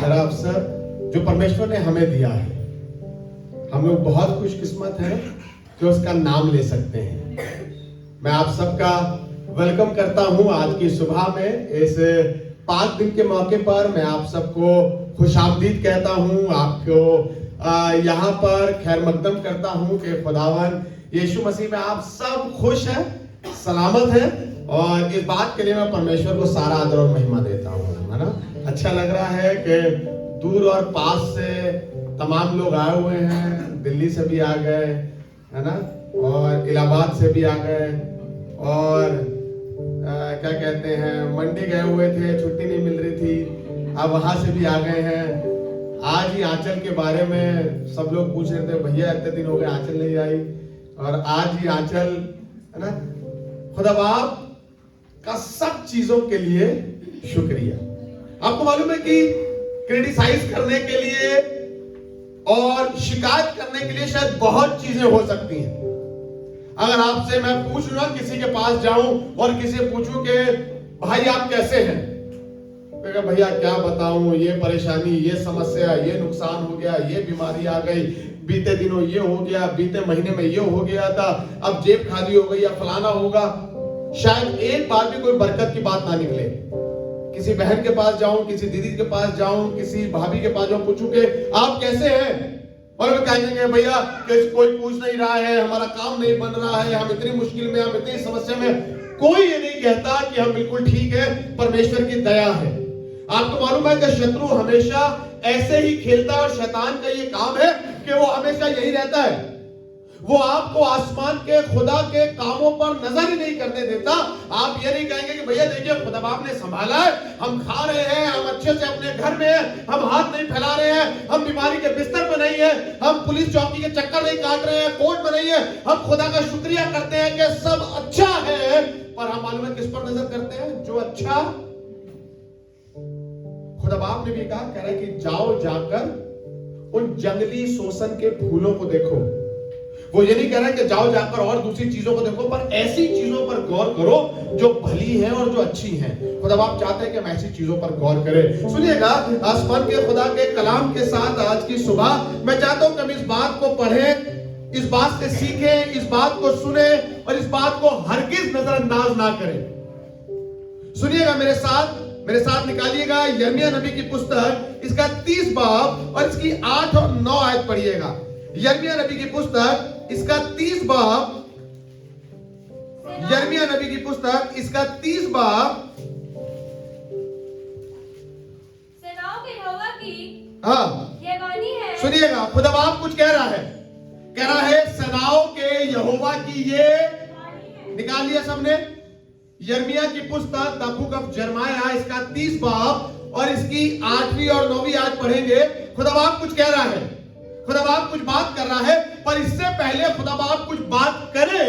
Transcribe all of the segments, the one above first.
सुनहरा अवसर जो परमेश्वर ने हमें दिया है। हम लोग बहुत खुशकिस्मत हैं कि उसका नाम ले सकते हैं। मैं आप सबका वेलकम करता हूं आज की सुबह में। इस 5 दिन के मौके पर मैं आप सबको खुशामदीद कहता हूं, आपको यहाँ पर खैर मकदम करता हूं कि खुदावन यीशु मसीह में आप सब खुश हैं, सलामत हैं, और इस बात के लिए मैं परमेश्वर को सारा आदर और महिमा देता हूं, है ना। अच्छा लग रहा है कि दूर और पास से तमाम लोग आए हुए हैं। दिल्ली से भी आ गए, है ना, और इलाहाबाद से भी आ गए, और क्या कहते हैं, मंडी गए हुए थे, छुट्टी नहीं मिल रही थी, अब वहां से भी आ गए हैं। आज ही आंचल के बारे में सब लोग पूछ रहे थे, भैया इतने दिन हो गए आंचल नहीं आई, और आज ही आंचल, है ना। खुदा बाप का सब चीजों के लिए शुक्रिया। आपको मालूम है कि क्रिटिसाइज करने के लिए और शिकायत करने के लिए शायद बहुत चीजें हो सकती हैं। अगर आपसे मैं पूछ लूं, किसी के पास जाऊं और किसी पूछूं कि भाई आप कैसे हैं, तो भैया क्या बताऊं, ये परेशानी, ये समस्या, ये नुकसान हो गया, ये बीमारी आ गई, बीते दिनों ये हो गया, बीते महीने में ये हो गया था, अब जेब खाली हो गई या फलाना होगा। शायद एक बार भी कोई बरकत की बात ना निकले। किसी बहन के पास जाऊं, किसी दीदी के पास जाऊं, किसी भाभी के पास जाऊं, पूछूं कि आप कैसे हैं, और वे कहेंगे भैया कोई पूछ नहीं रहा है, हमारा काम नहीं बन रहा है, हम इतनी मुश्किल में, हम इतनी समस्या में। कोई ये नहीं कहता कि हम बिल्कुल ठीक है, परमेश्वर की दया है। आपको मालूम है कि शत्रु हमेशा ऐसे ही खेलता है, और शैतान का ये काम है कि वो हमेशा यही रहता है। वो आपको आसमान के खुदा के कामों पर नजर ही नहीं करने देता। आप ये नहीं कहेंगे कि भैया देखिए खुदा बाप ने संभाला है, हम खा रहे हैं, हम अच्छे से अपने घर में हैं, हम हाथ नहीं फैला रहे हैं, हम बीमारी के बिस्तर पे नहीं है, हम पुलिस चौकी के चक्कर नहीं काट रहे हैं, कोर्ट में नहीं है, हम खुदा का शुक्रिया करते हैं कि सब अच्छा है। पर हम मालूम है किस पर नजर करते हैं? जो अच्छा। खुदा बाप ने भी कहा, कह रहा है कि जाओ जाकर उन जंगली शोषण के फूलों को देखो। वो ये नहीं कह रहा है कि जाओ जाकर और दूसरी चीजों को देखो, पर ऐसी चीजों पर गौर करो जो भली है और जो अच्छी हैं। खुदा बाप चाहते हैं कि हम ऐसी चीजों पर गौर करें। सुनिएगा, आसमान के खुदा के कलाम के साथ आज की सुबह मैं चाहता हूं कि हम इस बात को पढ़ें, इस बात से सीखें, इस बात को सुने, और इस बात को हरगिज नजरअंदाज ना करें। सुनिएगा मेरे साथ निकालिएगा यिर्मयाह नबी की पुस्तक, इसका 30 बाब और इसकी 8 और 9 आयत पढ़िएगा। यिर्मयाह नबी की पुस्तक, इसका 30 बाब, यिर्मयाह नबी की पुस्तक, इसका 30 बाब। सेनाओं के यहोवा की ये वाणी है। सुनिएगा, खुदा बाप कुछ कह रहा है सेनाओं के यहोवा की ये निकाल लिया सबने। यिर्मयाह की पुस्तक द बुक ऑफ जरमाया, इसका 30 बाब और इसकी 8वीं और 9वीं आयत पढ़ेंगे। खुदा बाप कुछ कह रहा है, खुदा बाप कुछ बात कर रहा है, पर इससे पहले खुदा बाप कुछ बात करे।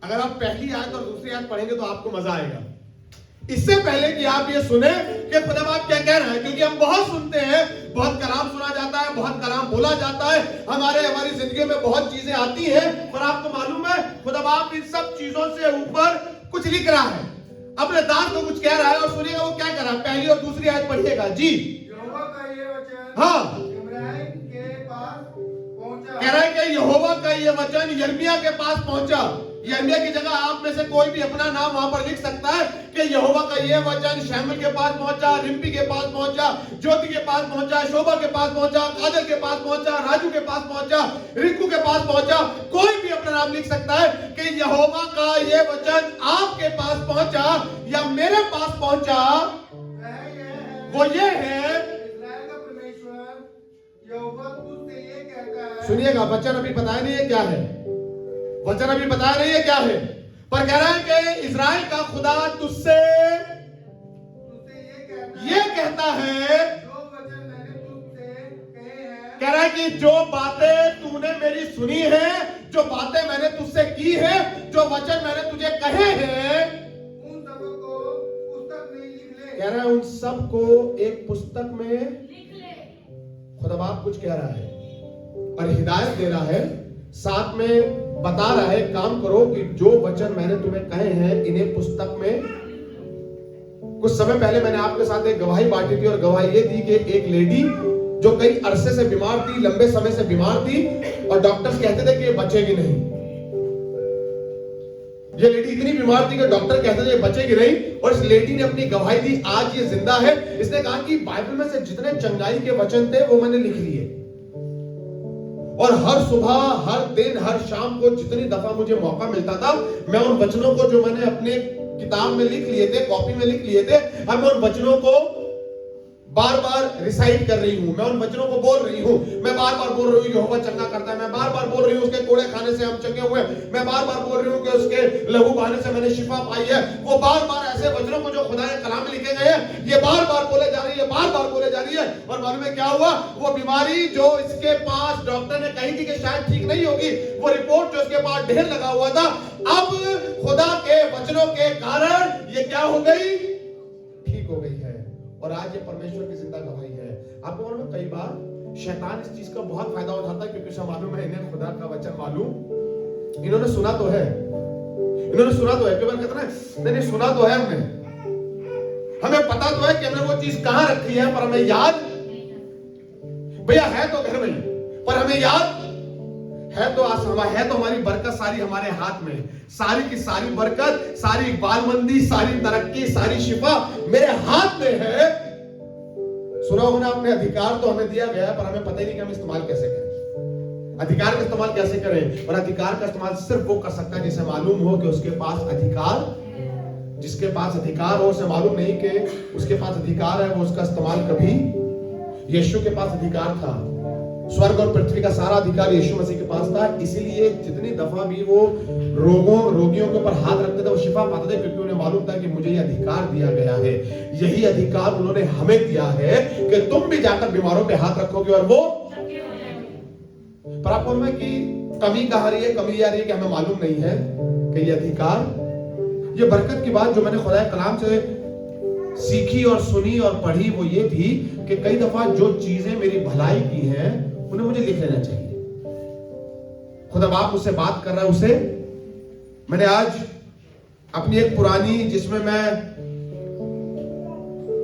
अगर आप पहली आयत और दूसरी आयत पढ़ेंगे तो आपको मजा आएगा। इससे पहले कि आप ये सुने कि खुदा बाप क्या कह रहा है, क्योंकि हम बहुत सुनते हैं, बहुत कलाम सुना जाता है, बहुत कलाम बोला जाता है, हमारी जिंदगी में बहुत चीजें आती हैं, पर आपको मालूम है खुदा बाप इन सब चीजों से ऊपर कुछ लिख रहा है, अपने दास को कुछ कह रहा है। और सुनिएगा वो क्या कर रहा है, पहली और दूसरी आयत पढ़िएगा जी। यहोवा का ये वचन हाँ, कह रहा है कि यहोवा का ये वचन यिर्मयाह के पास पहुंचा। यिर्मयाह की जगह आप में से कोई भी अपना नाम वहां पर लिख सकता है कि यहोवा का ये वचन शैमुएल के पास पहुंचा, रिम्पी के पास पहुंचा, ज्योति के पास पहुंचा, शोभा के पास पहुंचा, काजल के पास पहुंचा, राजू के पास पहुंचा, रिंकू के पास पहुंचा। कोई भी अपना नाम लिख सकता है कि यहोवा का ये वचन आपके पास पहुंचा या मेरे पास पहुंचा। वो ये है, सुनिएगा, वचन अभी बताया नहीं है क्या है, वचन अभी बताया नहीं है क्या है, पर कह रहा है कि इज़राइल का खुदा तुझसे ये कहता है, कह रहा है कि जो बातें तूने मेरी सुनी है, जो बातें मैंने तुझसे की है, जो वचन मैंने तुझे कहे हैं, उन सबको पुस्तक में लिख ले। कह रहा है उन सबको एक पुस्तक में लिख ले। खुदा बाप कुछ कह रहा है और हिदायत दे रहा है, साथ में बता रहा है काम करो कि जो वचन मैंने तुम्हें कहे हैं इन्हें पुस्तक में कुछ समय पहले मैंने आपके साथ एक गवाही बांटी थी और गवाही ये थी कि एक लेडी जो कई अरसे से बीमार थी, लंबे समय से बीमार थी और डॉक्टर्स कहते थे कि ये बचेगी नहीं। ये लेडी इतनी बीमार थी कि डॉक्टर कहते थे ये बचेगी नहीं, और इस लेडी ने अपनी गवाही दी, आज ये जिंदा है। इसने कहा कि बाइबल में से जितने चंगाई के वचन थे वो मैंने लिख लिए, और हर सुबह, हर दिन, हर शाम को जितनी दफा मुझे मौका मिलता था, मैं उन वचनों को जो मैंने अपने किताब में लिख लिए थे, कॉपी में लिख लिए थे, अब मैं उन वचनों को बार बार रिसाइट कर रही हूं, मैं उन वचनों को बोल रही हूं, मैं बार बार बोल रही हूं यहोवा चंगा करता है, मैं बार बार बोल रही हूं उसके कोड़े खाने से हम चंगे हुए, मैं बार बार बोल रही हूं कि उसके लहू बहाने से मैंने शिफा पाई है। वो बार बार ऐसे वचनों को जो खुदा के कलाम में लिखे गए हैं, ये बार बार बोले जा रही है, बार बार बोले जा रही है। और मालूम है क्या हुआ? वो बीमारी जो इसके पास डॉक्टर ने कही थी कि शायद ठीक नहीं होगी, वो रिपोर्ट जो इसके पास ढेर लगा हुआ था, अब खुदा के वचनों के कारण ये क्या हो गई? ठीक हो गई है। और आज ये परमेश्वर की जिंदा गवाही है। आपको मालूम है कई बार शैतान इस चीज का बहुत फायदा उठाता है, क्योंकि उसे मालूम है इन्हें खुदा का वचन मालूम, इन्होंने सुना तो है, इन्होंने सुना तो है। कई बार कहते हैं नहीं सुना तो है, हमें पता तो है कि हमने वो चीज कहां रखी है, पर हमें याद, भैया है तो घर में, पर हमें याद है तो है तो हमारी बरकत सारी हमारे हाथ में, सारी की सारी बरकत, सारी बालमंदी, सारी तरक्की, सारी शिफा मेरे हाथ में है। सुना होगा आपने, अधिकार तो हमें दिया गया है, पर हमें पता ही नहीं कि हम इस्तेमाल कैसे करें, अधिकार का इस्तेमाल कैसे करें। और अधिकार का इस्तेमाल सिर्फ वो कर सकता है जिसे मालूम हो कि उसके पास अधिकार, जिसके पास अधिकार हो उसे मालूम नहीं कि उसके पास अधिकार है, वो उसका इस्तेमाल कभी। यीशु के पास अधिकार था, स्वर्ग और पृथ्वी का सारा अधिकार यीशु मसीह के पास था, इसीलिए जितनी दफा भी वो रोगियों के ऊपर हाथ रखते थे वो शिफा पाते थे, क्योंकि उन्हें मालूम था कि मुझे ये अधिकार दिया गया है। यही अधिकार उन्होंने हमें दिया है कि तुम भी जाकर बीमारों पे हाथ रखोगे और वो। पर आपको मालूम है कि कमी कहां रही है? कमी आ रही है कि हमें मालूम नहीं है कि ये अधिकार, ये बरकत की बात जो मैंने खुदा के कलाम से सीखी और सुनी और पढ़ी वो ये थी कि कई दफा जो चीजें मेरी भलाई की हैं उन्हें मुझे लिख लेना चाहिए। खुदा बाप मुझसे बात कर रहा है, उसे मैंने आज अपनी एक पुरानी, जिसमें मैं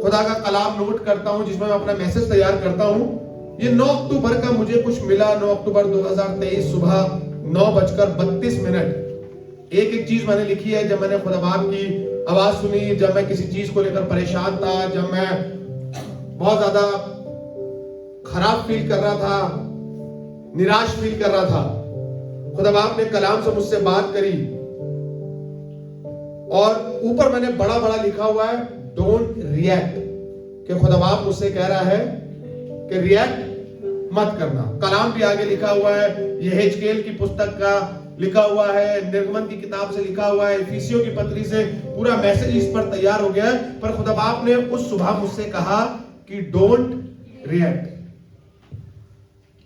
खुदा का कलाम नोट करता हूं, जिसमें मैं अपना मैसेज तैयार करता हूं, ये 9 अक्टूबर का मुझे कुछ मिला। 9 अक्टूबर 2023 सुबह 9:32 एक एक चीज मैंने लिखी है। जब मैंने खुदा बाप की आवाज सुनी, जब मैं किसी चीज को लेकर परेशान था, जब मैं बहुत ज्यादा खराब फील कर रहा था, निराश फील कर रहा था, खुदा बाप ने कलाम से मुझसे बात करी। और ऊपर मैंने बड़ा बड़ा लिखा हुआ है, डोंट रिएक्ट, कि खुदा बाप मुझसे कह रहा है कि रिएक्ट मत करना। कलाम भी आगे लिखा हुआ है, ये हेजकेल की पुस्तक का लिखा हुआ है, निर्गमन की किताब से लिखा हुआ है, इफिसियों की पत्री से पूरा मैसेज इस पर तैयार हो गया है। पर खुदा बाप ने उस सुबह मुझसे कहा कि डोंट रिएक्ट।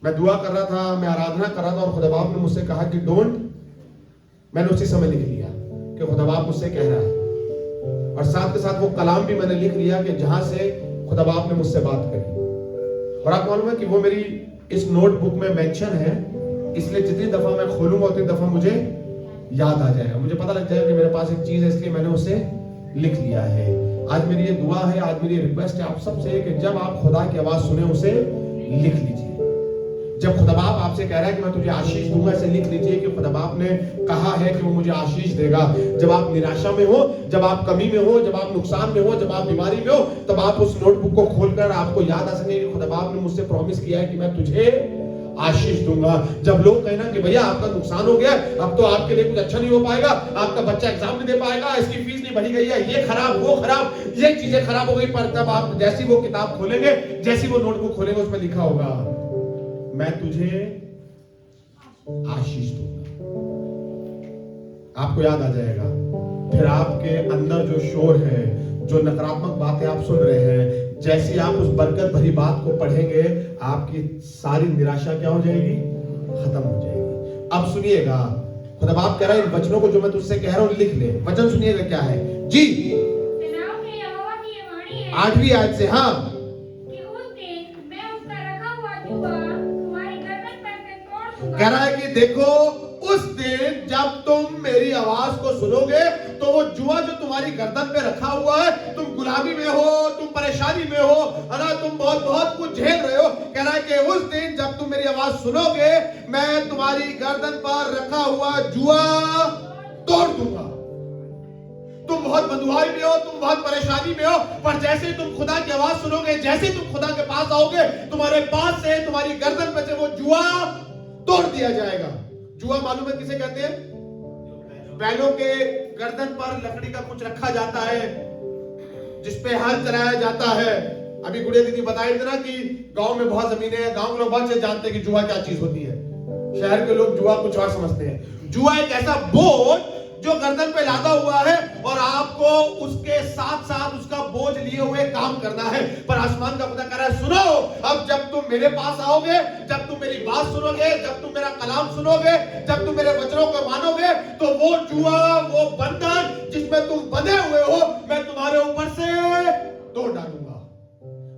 मैं दुआ कर रहा था, मैं आराधना कर रहा था, और खुदा बाप ने मुझसे कहा कि डोंट। मैंने उसी समय लिख लिया कि खुदा बाप मुझसे कह रहा है, और साथ के साथ वो कलाम भी मैंने लिख लिया कि जहां से खुदा बाप ने मुझसे बात करी। और आपको मालूम है कि वो मेरी इस नोटबुक में मेंशन है, इसलिए जितनी दफा मैं खोलूंगा उतनी दफा मुझे याद आ जाएगा, मुझे पता लग जाएगा कि मेरे पास एक चीज है, इसलिए मैंने उसे लिख लिया है। आज मेरी ये दुआ है, आज मेरी रिक्वेस्ट है आप सबसे कि जब आप खुदा की आवाज सुने उसे लिख लीजिए। जब खुदा बाप आपसे कह रहा है कि मैं तुझे आशीष दूंगा, इसे लिख लीजिए कि खुदा बाप ने कहा है कि वो मुझे आशीष देगा। जब आप निराशा में हो, जब आप कमी में हो, जब आप नुकसान में हो, जब आप बीमारी में हो, तब आप उस नोटबुक को खोलकर आपको याद आ सके कि खुदा बाप ने मुझसे प्रॉमिस किया है कि मैं तुझे आशीष दूंगा। जब लोग कहना कि भैया आपका नुकसान हो गया, अब तो आपके लिए कुछ अच्छा नहीं हो पाएगा, आपका बच्चा एग्जाम नहीं दे पाएगा, इसकी फीस नहीं भरी गई है, ये खराब, वो खराब, ये चीजें खराब हो गई, पर तब आप जैसी वो किताब खोलेंगे, जैसी वो नोटबुक खोलेंगे, उसमें लिखा होगा मैं तुझे आशीष दूंगा। आपको याद आ जाएगा। फिर आपके अंदर जो शोर है, जो नकारात्मक बातें आप सुन रहे हैं, जैसे आप उस बरकत भरी बात को पढ़ेंगे, आपकी सारी निराशा क्या हो जाएगी? खत्म हो जाएगी। अब सुनिएगा, खुदा बाप कह रहा है इन वचनों को जो मैं तुझसे कह रहा हूं लिख ले। वचन सुनिएगा क्या है जी? सेनाओं के यहोवा की ये वाणी है 8वीं आयत से। हाँ, कि उस दिन मैं उसका रखा हुआ जुआ तुम्हारी गर्दन पर से तोड़ दूंगा। कह रहा है कि देखो उस दिन जब तुम मेरी आवाज को सुनोगे तो वो जुआ जो तुम्हारी गर्दन पे रखा हुआ है, तुम गुलामी में हो, तुम परेशानी में हो, अगर तुम बहुत कुछ झेल रहे हो, कह रहा है कि उस दिन जब तुम मेरी आवाज सुनोगे, मैं तुम्हारी गर्दन पर रखा हुआ जुआ तोड़ दूंगा। तुम बहुत बंधुआई में हो, तुम बहुत परेशानी में हो, पर जैसे ही तुम खुदा की आवाज सुनोगे, जैसे ही तुम खुदा के पास आओगे, तुम्हारे पास से तुम्हारी गर्दन पे से वो जुआ तोड़ दिया जाएगा। जुआ मालूम है किसे कहते हैं? बैलों के गर्दन पर लकड़ी का कुछ रखा जाता है जिसपे हल चलाया जाता है। अभी गुड़िया दीदी बताई थी ना कि गांव में बहुत जमीनें हैं, गांव के लोग बहुत से जानते हैं कि जुआ क्या चीज होती है। शहर के लोग जुआ कुछ और समझते हैं। जुआ एक ऐसा बोझ जो गर्दन पे लादा हुआ है और आपको उसके साथ साथ उसका बोझ लिए हुए काम करना है। पर आसमान का खुदा कह रहा है, सुनो, अब जब तुम मेरे पास आओगे, जब तुम मेरी बात सुनोगे, जब तुम मेरा कलाम सुनोगे, जब तुम मेरे वचनों को मानोगे, तो वो जुआ, वो बंधन जिसमें तुम बंधे हुए हो, मैं तुम्हारे ऊपर से तोड़ डालूंगा।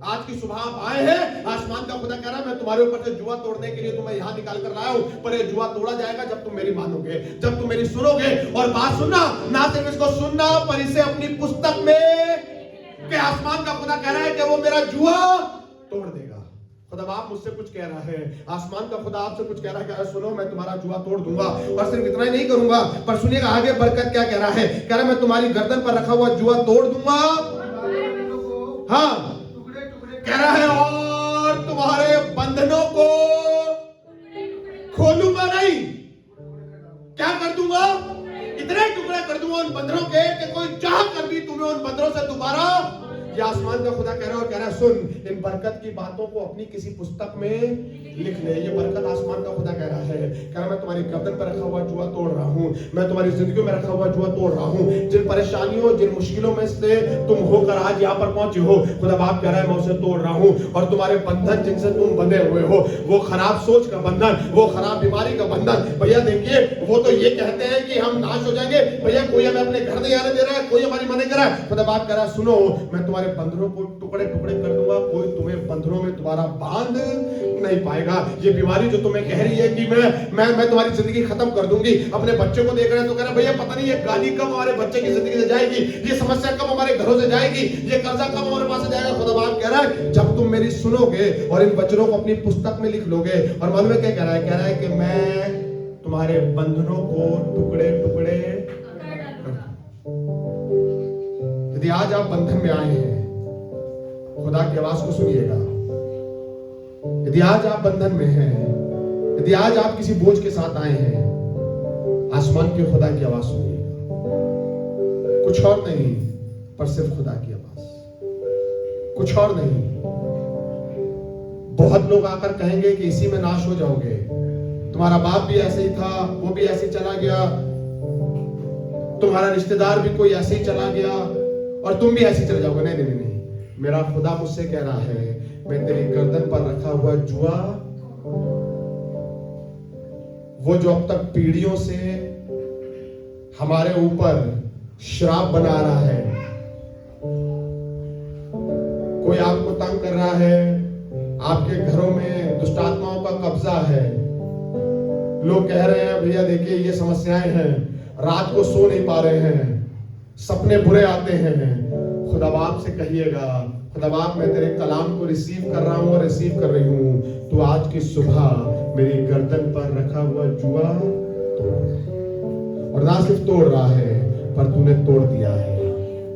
आज की सुबह आप आए हैं, आसमान का खुदा कह रहा है, मैं तुम्हारे ऊपर से जुआ तोड़ने के लिए तुम्हें यहां निकाल कर लाया हूं। पर ये जुआ तोड़ा जाएगा जब तुम मेरी मानोगे, जब तुम मेरी सुनोगे। और बात सुनना, ना सिर्फ इसको सुनना, पर इसे अपनी पुस्तक में, कि आसमान का खुदा कह रहा है कि वो मेरा जुआ तोड़ देगा। खुदा बाप मुझसे कुछ कह रहा है, आसमान का खुदा आपसे कुछ कह रहा है, सुनो, मैं तुम्हारा जुआ तोड़ दूंगा। और सिर्फ इतना ही नहीं करूंगा, पर सुनिएगा आगे बरकत क्या कह रहा है। कह रहा है, मैं तुम्हारी गर्दन पर रखा हुआ जुआ तोड़ दूंगा। हाँ, कह रहा है, और तुम्हारे बंधनों को खोलूंगा नहीं, क्या कर दूंगा? इतने टुकड़े कर दूंगा उन बंधनों के कि कोई चाह कर भी तुम्हें उन बंधनों से दोबारा। ये आसमान का खुदा कह रहा है, और कह रहा है, सुन, इन बरकत की बातों को अपनी किसी पुस्तक में लिख ले। ये बरकत आसमान का खुदा कह रहा है, कह रहा मैं तुम्हारी गर्दन पर रखा हुआ जुआ तोड़ रहा हूं, मैं तुम्हारी जिंदगी में रखा हुआ जुआ तोड़ रहा हूं। जिन परेशानियों, जिन मुश्किलों में से तुम होकर आज यहाँ पर पहुंचे हो, खुदा बाप कह रहा है, मैं उसे तोड़ रहा हूं। और तुम्हारे बंधन जिनसे तुम बंधे हुए हो, वो खराब सोच का बंधन, वो खराब बीमारी का बंधन, भैया देखिए, वो तो ये कहते हैं कि हम नाश हो जाएंगे, भैया कोई हमें अपने घर नहीं आने दे रहा है, कोई हमारी मना कर रहा है। खुदा बाप कह रहा है, सुनो, मैं तुम्हारे बंधनों को टुकड़े टुकड़े कर दूंगा, कोई तुम्हें बंधनों में दोबारा बांध नहीं पाएगा। ये बीमारी जो तुम्हें कह रही है कि मैं तुम्हारी जिंदगी खत्म कर दूंगी, अपने बच्चों को देख रहे हैं तो कह रहे हैं, भैया पता नहीं ये गाली कब हमारे बच्चे की जिंदगी से जाएगी, ये समस्या कब हमारे घरों से जाएगी, ये कर्जा कब हमारे पास से जाएगा। खुदा बाप कह रहा है, जब तुम मेरी सुनोगे और इन वचनों को अपनी पुस्तक में लिख लोगे। और मालूम है क्या कह रहा है? कह रहा है कि मैं तुम्हारे बंधनों को टुकड़े टुकड़े। यदि आज आप बंधन में आए हैं, खुदा की आवाज को सुनिएगा। यदि आज आप बंधन में हैं, यदि आज आप किसी बोझ के साथ आए हैं, आसमान के खुदा की आवाज सुनिएगा। कुछ और नहीं, पर सिर्फ खुदा की आवाज, कुछ और नहीं। बहुत लोग आकर कहेंगे कि इसी में नाश हो जाओगे, तुम्हारा बाप भी ऐसे ही था, वो भी ऐसे ही चला गया, तुम्हारा रिश्तेदार भी कोई ऐसे ही चला गया और तुम भी ऐसे ही चले जाओगे। नहीं नहीं नहीं, मेरा खुदा मुझसे कह रहा है, मैं तेरी गर्दन पर रखा हुआ जुआ, वो जो अब तक पीढ़ियों से हमारे ऊपर श्राप बना रहा है, कोई आपको तंग कर रहा है, आपके घरों में दुष्ट आत्माओं का कब्जा है, लोग कह रहे हैं भैया देखिए ये समस्याएं हैं, रात को सो नहीं पा रहे हैं, सपने बुरे आते हैं। खुदा बाप से कहिएगा, खुदा बाप मैं तेरे कलाम को रिसीव कर रहा हूं और रिसीव कर रही हूं, तो आज की सुबह मेरी गर्दन पर रखा हुआ जुआ तोड़। और ना सिर्फ तोड़ रहा है, पर तूने तोड़ दिया है।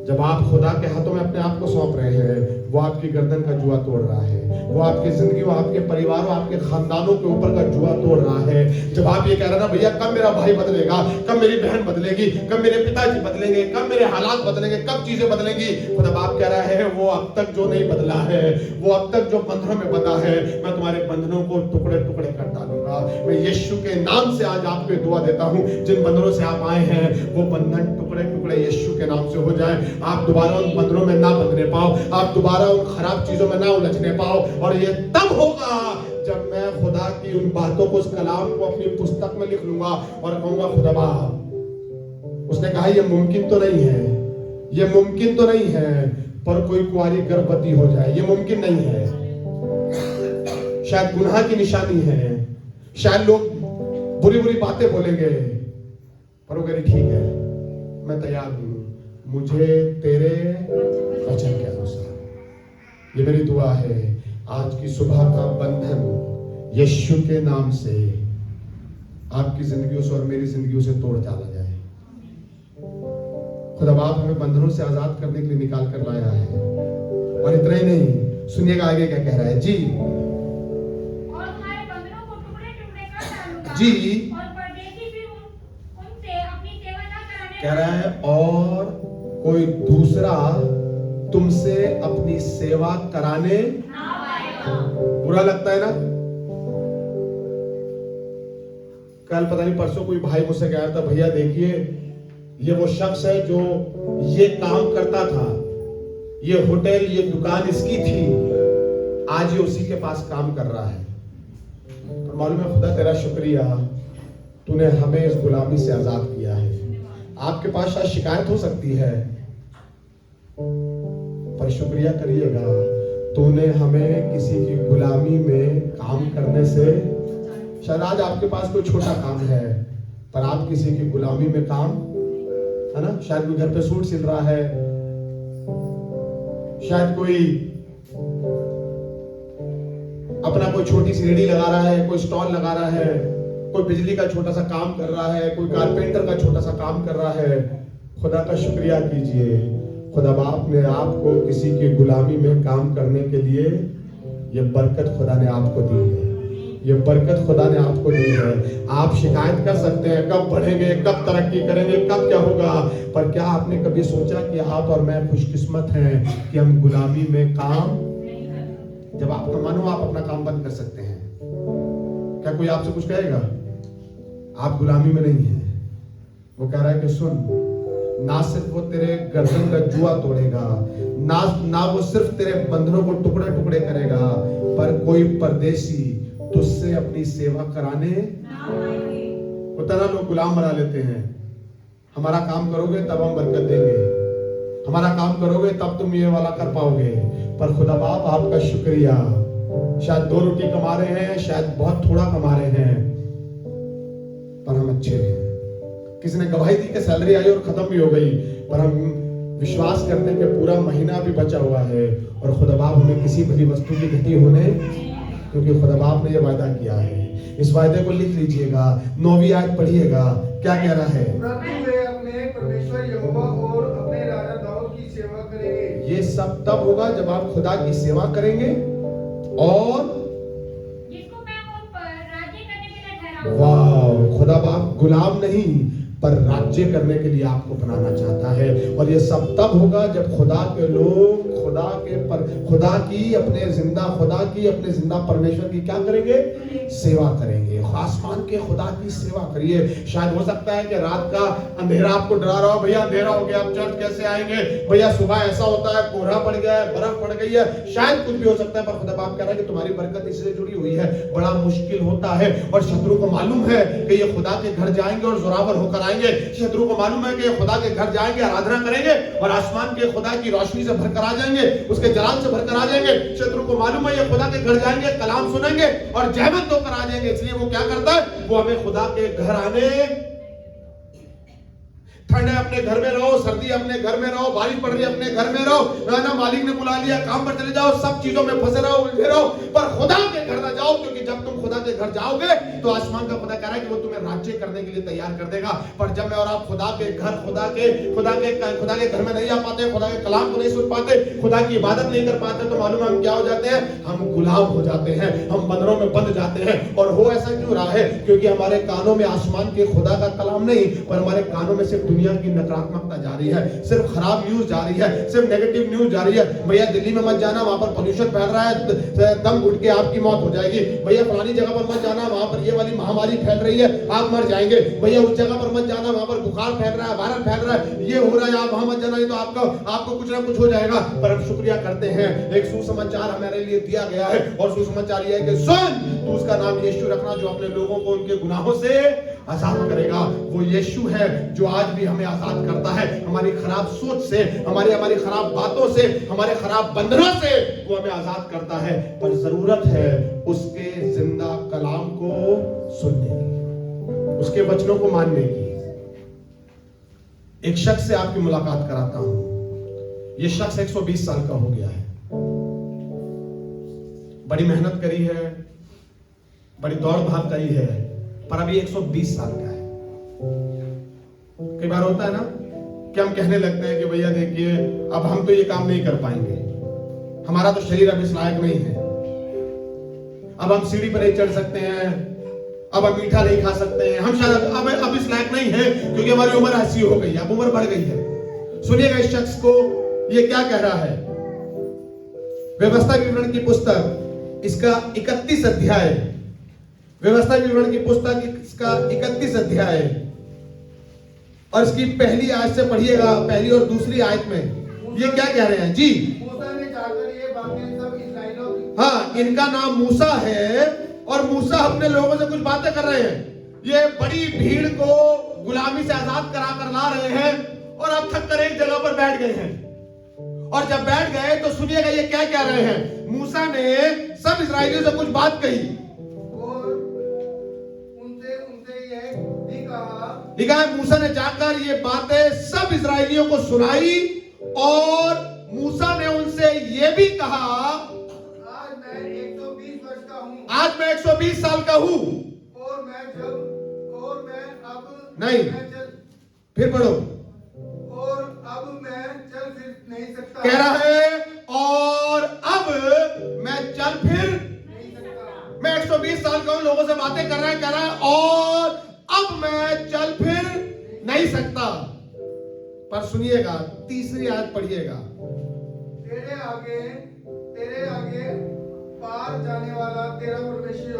जब आप खुदा के हाथों में अपने आप को सौंप रहे हैं, वो आपकी गर्दन का जुआ तोड़ रहा है, वो आपकी जिंदगी, वो आपके परिवार, वो आपके खानदानों के ऊपर का जुआ तोड़ रहा है। जब आप ये कह रहे हैं ना भैया कब मेरा भाई बदलेगा, कब मेरी बहन बदलेगी, कब मेरे पिताजी बदलेंगे, कब मेरे हालात बदलेंगे, कब चीजें बदलेंगी, खुदा बाप कह रहा है वो अब तक जो नहीं बदला है, वो अब तक जो बंधनों में बंधा है, मैं तुम्हारे बंधनों को टुकड़े टुकड़े कर डालूंगा। मैं यीशु के नाम से आज आपको दुआ देता हूं, जिन बंधनों से आप आए हैं वो बंधन टुकड़े टुकड़े यीशु के नाम से हो जाए। आप दोबारा उन बंधनों में ना बंधने पाओ, आप दोबारा उन खराब चीजों में ना उलझने पाओ। और ये तब होगा जब मैं खुदा की उन बातों को, उस कलाम को अपनी पुस्तक में लिख लूंगा और कहूंगा खुदा बाप, उसने कहा ये मुमकिन तो नहीं है, ये मुमकिन तो नहीं है, पर कोई कुंवारी गर्भवती हो जाए, ये मुमकिन नहीं है। शायद गुनाह की निशानी है, शायद लोग बुरी बुरी बातें बोलेंगे, पर वो कह रही ठीक है मैं तैयार हूं, मुझे तेरे वचन के अनुसार। ये मेरी दुआ है, आज की सुबह का बंधन यीशु के नाम से आपकी जिंदगियों से और मेरी जिंदगियों से तोड़ डाला जाए। खुदा बाप हमें बंधनों से आजाद करने के लिए निकाल कर लाया है। और इतना ही नहीं, सुनिएगा आगे क्या कह रहा है जी। और तुम्हारे बंधनों को टुकड़े टुकड़े कर डालूंगा जी। और परदेशी भी उनसे अपनी सेवा न कराने कह रहा है और कोई दूसरा तुमसे अपनी सेवा कराने ना पाएगा। बुरा लगता है ना। कल पता नहीं परसों कोई भाई मुझसे कह रहा था, भैया देखिए ये वो शख्स है जो ये काम करता था, ये होटल ये दुकान इसकी थी, आज ये उसी के पास काम कर रहा है। तो मालूम है खुदा तेरा शुक्रिया, तूने हमें इस गुलामी से आजाद किया है। आपके पास शायद शिकायत हो सकती है, पर शुक्रिया करिएगा, तूने हमें किसी की गुलामी में काम करने से, शायद आज आपके पास कोई छोटा काम है पर आप किसी की गुलामी में काम, है ना, शायद कोई घर पे सूट सिल रहा है, शायद कोई अपना कोई छोटी सी रेडी लगा रहा है, कोई स्टॉल लगा रहा है, कोई बिजली का छोटा सा काम कर रहा है, कोई कारपेंटर का छोटा सा काम कर रहा है। खुदा का शुक्रिया कीजिए, खुदा बाप ने आपको किसी की गुलामी में काम करने के लिए ये बरकत खुदा ने आपको दी है, ये बरकत खुदा ने आपको दी है। आप शिकायत कर सकते हैं कब बढ़ेंगे, कब तरक्की करेंगे, कब क्या होगा, पर क्या आपने कभी सोचा कि आप और मैं खुशकिस्मत हैं कि हम गुलामी में काम, जब आपका मन हो आप अपना काम बंद कर सकते हैं। क्या कोई आपसे कुछ कहेगा? आप गुलामी में नहीं है। वो कह रहा है कि सुन, ना सिर्फ वो तेरे गर्दन का जुआ तोड़ेगा, ना वो सिर्फ तेरे बंधनों को टुकड़े टुकड़े करेगा, पर कोई परदेशी तुझसे अपनी सेवा कराने होता ना। लोग गुलाम बना लेते हैं, हमारा काम करोगे तब हम बरकत देंगे, हमारा काम करोगे तब तुम ये वाला कर पाओगे। पर खुदा बाप आपका शुक्रिया, शायद 2 रोटी कमा रहे हैं, शायद बहुत थोड़ा कमा रहे हैं, पर हम अच्छे हैं। किसी ने गवाही दी कि सैलरी आई और खत्म भी हो गई, पर हम विश्वास करते हैं कि पूरा महीना भी बचा हुआ है और खुदा बाप हमें किसी बड़ी वस्तु की घटी होने, क्योंकि खुदा बाप ने यह वायदा किया है। इस वायदे को लिख लीजिएगा, 9वीं आयत पढ़िएगा, क्या कह रहा है? परंतु वे अपने परमेश्वर यहोवा और अपने राजा दाऊद की सेवा करेंगे। ये सब तब होगा जब आप खुदा की सेवा करेंगे और जिसको मैं उन पर राज्य करने के लिए ठहराऊंगा। वाह, खुदा बाप गुलाम नहीं पर राज्य करने के लिए आपको बनाना चाहता है। और ये सब तब होगा जब खुदा के लोग खुदा की अपने जिंदा परमेश्वर की क्या करेंगे? सेवा करेंगे। आसमान के खुदा की सेवा करिए। शायद हो सकता है कि रात का अंधेरा आपको डरा रहा हो, भैया अंधेरा हो गया, अब चर्च कैसे आएंगे, भैया सुबह ऐसा होता है, कोहरा पड़ गया है, बर्फ पड़ गई है, शायद कुछ भी हो सकता है, पर खुदा बाप कह रहा है कि तुम्हारी बरकत इससे जुड़ी हुई है। बड़ा मुश्किल होता है और शत्रु को मालूम है कि ये खुदा के घर जाएंगे और जोरावर होकर आएंगे। शत्रु को मालूम है कि ये खुदा के घर जाएंगे, आराधना करेंगे और आसमान के खुदा की रोशनी से भरकर आ जाएंगे, उसके जलाल से भरकर आ जाएंगे। शत्रु को मालूम है ये खुदा के घर जाएंगे, कलाम सुनेंगे और जहमत होकर आ जाएंगे। इसलिए वो क्या करता है? वो हमें खुदा के घर आने, ठंड है अपने घर में रहो, सर्दी अपने घर में रहो, बारिश पड़ रही है अपने घर में रहो, ना मालिक ने बुला लिया काम पर चले जाओ, सब चीजों में फंसे रहो, उलझे रहो, पर खुदा के घर ना जाओ, क्योंकि जब तुम खुदा के घर जाओगे तो आसमान का खुदा कह रहा है कि वो तुम्हें राज्य करने के लिए तैयार कर देगा। पर जब मैं और आप खुदा के घर, खुदा के घर में नहीं आ पाते, खुदा के कलाम को नहीं सुन पाते, खुदा की इबादत नहीं कर पाते, तो मालूम हम क्या हो जाते हैं? हम गुलाम हो जाते हैं, हम बंधनों में बंध जाते हैं। और हो ऐसा क्यों रहा है? क्योंकि हमारे कानों में आसमान के खुदा का कलाम नहीं, पर हमारे कानों में सिर्फ दुनिया की नकारात्मकता जा रही है, सिर्फ खराब न्यूज जा रही है, सिर्फ नेगेटिव न्यूज जा रही है। भैया दिल्ली में मत जाना, वहां पर पोल्यूशन फैल रहा है, दम घुट के आपकी मौत हो जाएगी। भैया फलानी जगह पर मत जाना, वहां पर ये वाली महामारी फैल रही है, आप मर जाएंगे। भैया उस जगह पर मत जाना, वहां पर बुखार फैल रहा है, वायरल फैल रहा है, ये हो रहा है, आप वहां मत जाना, नहीं तो आपको कुछ ना कुछ हो जाएगा। पर हम शुक्रिया करते हैं, एक सुसमाचार हमारे लिए दिया गया है और सुसमाचार यह है कि सुन, तू उसका नाम यीशु रखना, जो अपने लोगों को उनके गुनाहों से आजाद करेगा। वो यीशु है जो आज भी हमें आजाद करता है, हमारी खराब सोच से, हमारी खराब बातों से, हमारे खराब बंधनों से वो हमें आजाद करता है। पर जरूरत है उसके जिंदा कलाम को सुनने की, उसके वचनों को मानने की। एक शख्स से आपकी मुलाकात कराता हूं। यह शख्स 120 साल का हो गया है, बड़ी मेहनत करी है, बड़ी दौड़ भाग करी है, पर अभी 120 साल का है। कई बार होता है ना कि हम कहने लगते हैं कि भैया देखिए अब हम तो ये काम नहीं कर पाएंगे, हमारा तो शरीर अब इस लायक नहीं है, अब हम सीढ़ी पर नहीं चढ़ सकते हैं, अब हम मीठा नहीं खा सकते हैं, हम शायद अब इस लायक नहीं है क्योंकि हमारी उम्र ऐसी हो गई है, अब उम्र बढ़ गई है। सुनिएगा इस शख्स को ये क्या कह रहा है। व्यवस्था विवरण की पुस्तक इसका 31 अध्याय, व्यवस्था विवरण की पुस्तक इसका 31 अध्याय और इसकी पहली आयत से पढ़िएगा, पहली और दूसरी आयत में ये क्या कह रहे हैं जी। मूसा ने जाकर ये बातें सब इस्राएलियों की, हाँ, इनका नाम मूसा है और मूसा अपने लोगों से कुछ बातें कर रहे हैं। ये बड़ी भीड़ को गुलामी से आजाद करा कर ला रहे हैं और अब थक कर एक जगह पर बैठ गए हैं। और जब बैठ गए तो सुनिएगा ये क्या कह रहे हैं। मूसा ने सब इस्राएलियों से कुछ बात कही और उनसे उनसे यह भी कहा, लिखा है मूसा ने जाकर ये बातें सब इस्राएलियों को सुनाई और मूसा ने उनसे ये भी कहा, आज मैं 120 वर्ष का हूँ, आज मैं 120 साल का हूं और मैं अब नहीं। मैं चल फिर पढ़ो। और अब मैं चल फिर नहीं सकता, कह रहा है और अब मैं चल फिर, नहीं सकता, मैं 120 साल का हूं, लोगों से बातें कर रहा है, कह रहा है और अब मैं चल फिर नहीं सकता। पर सुनिएगा तीसरी आयत पढ़िएगा। तेरे आगे पार जाने वाला तेरा परमेश्वर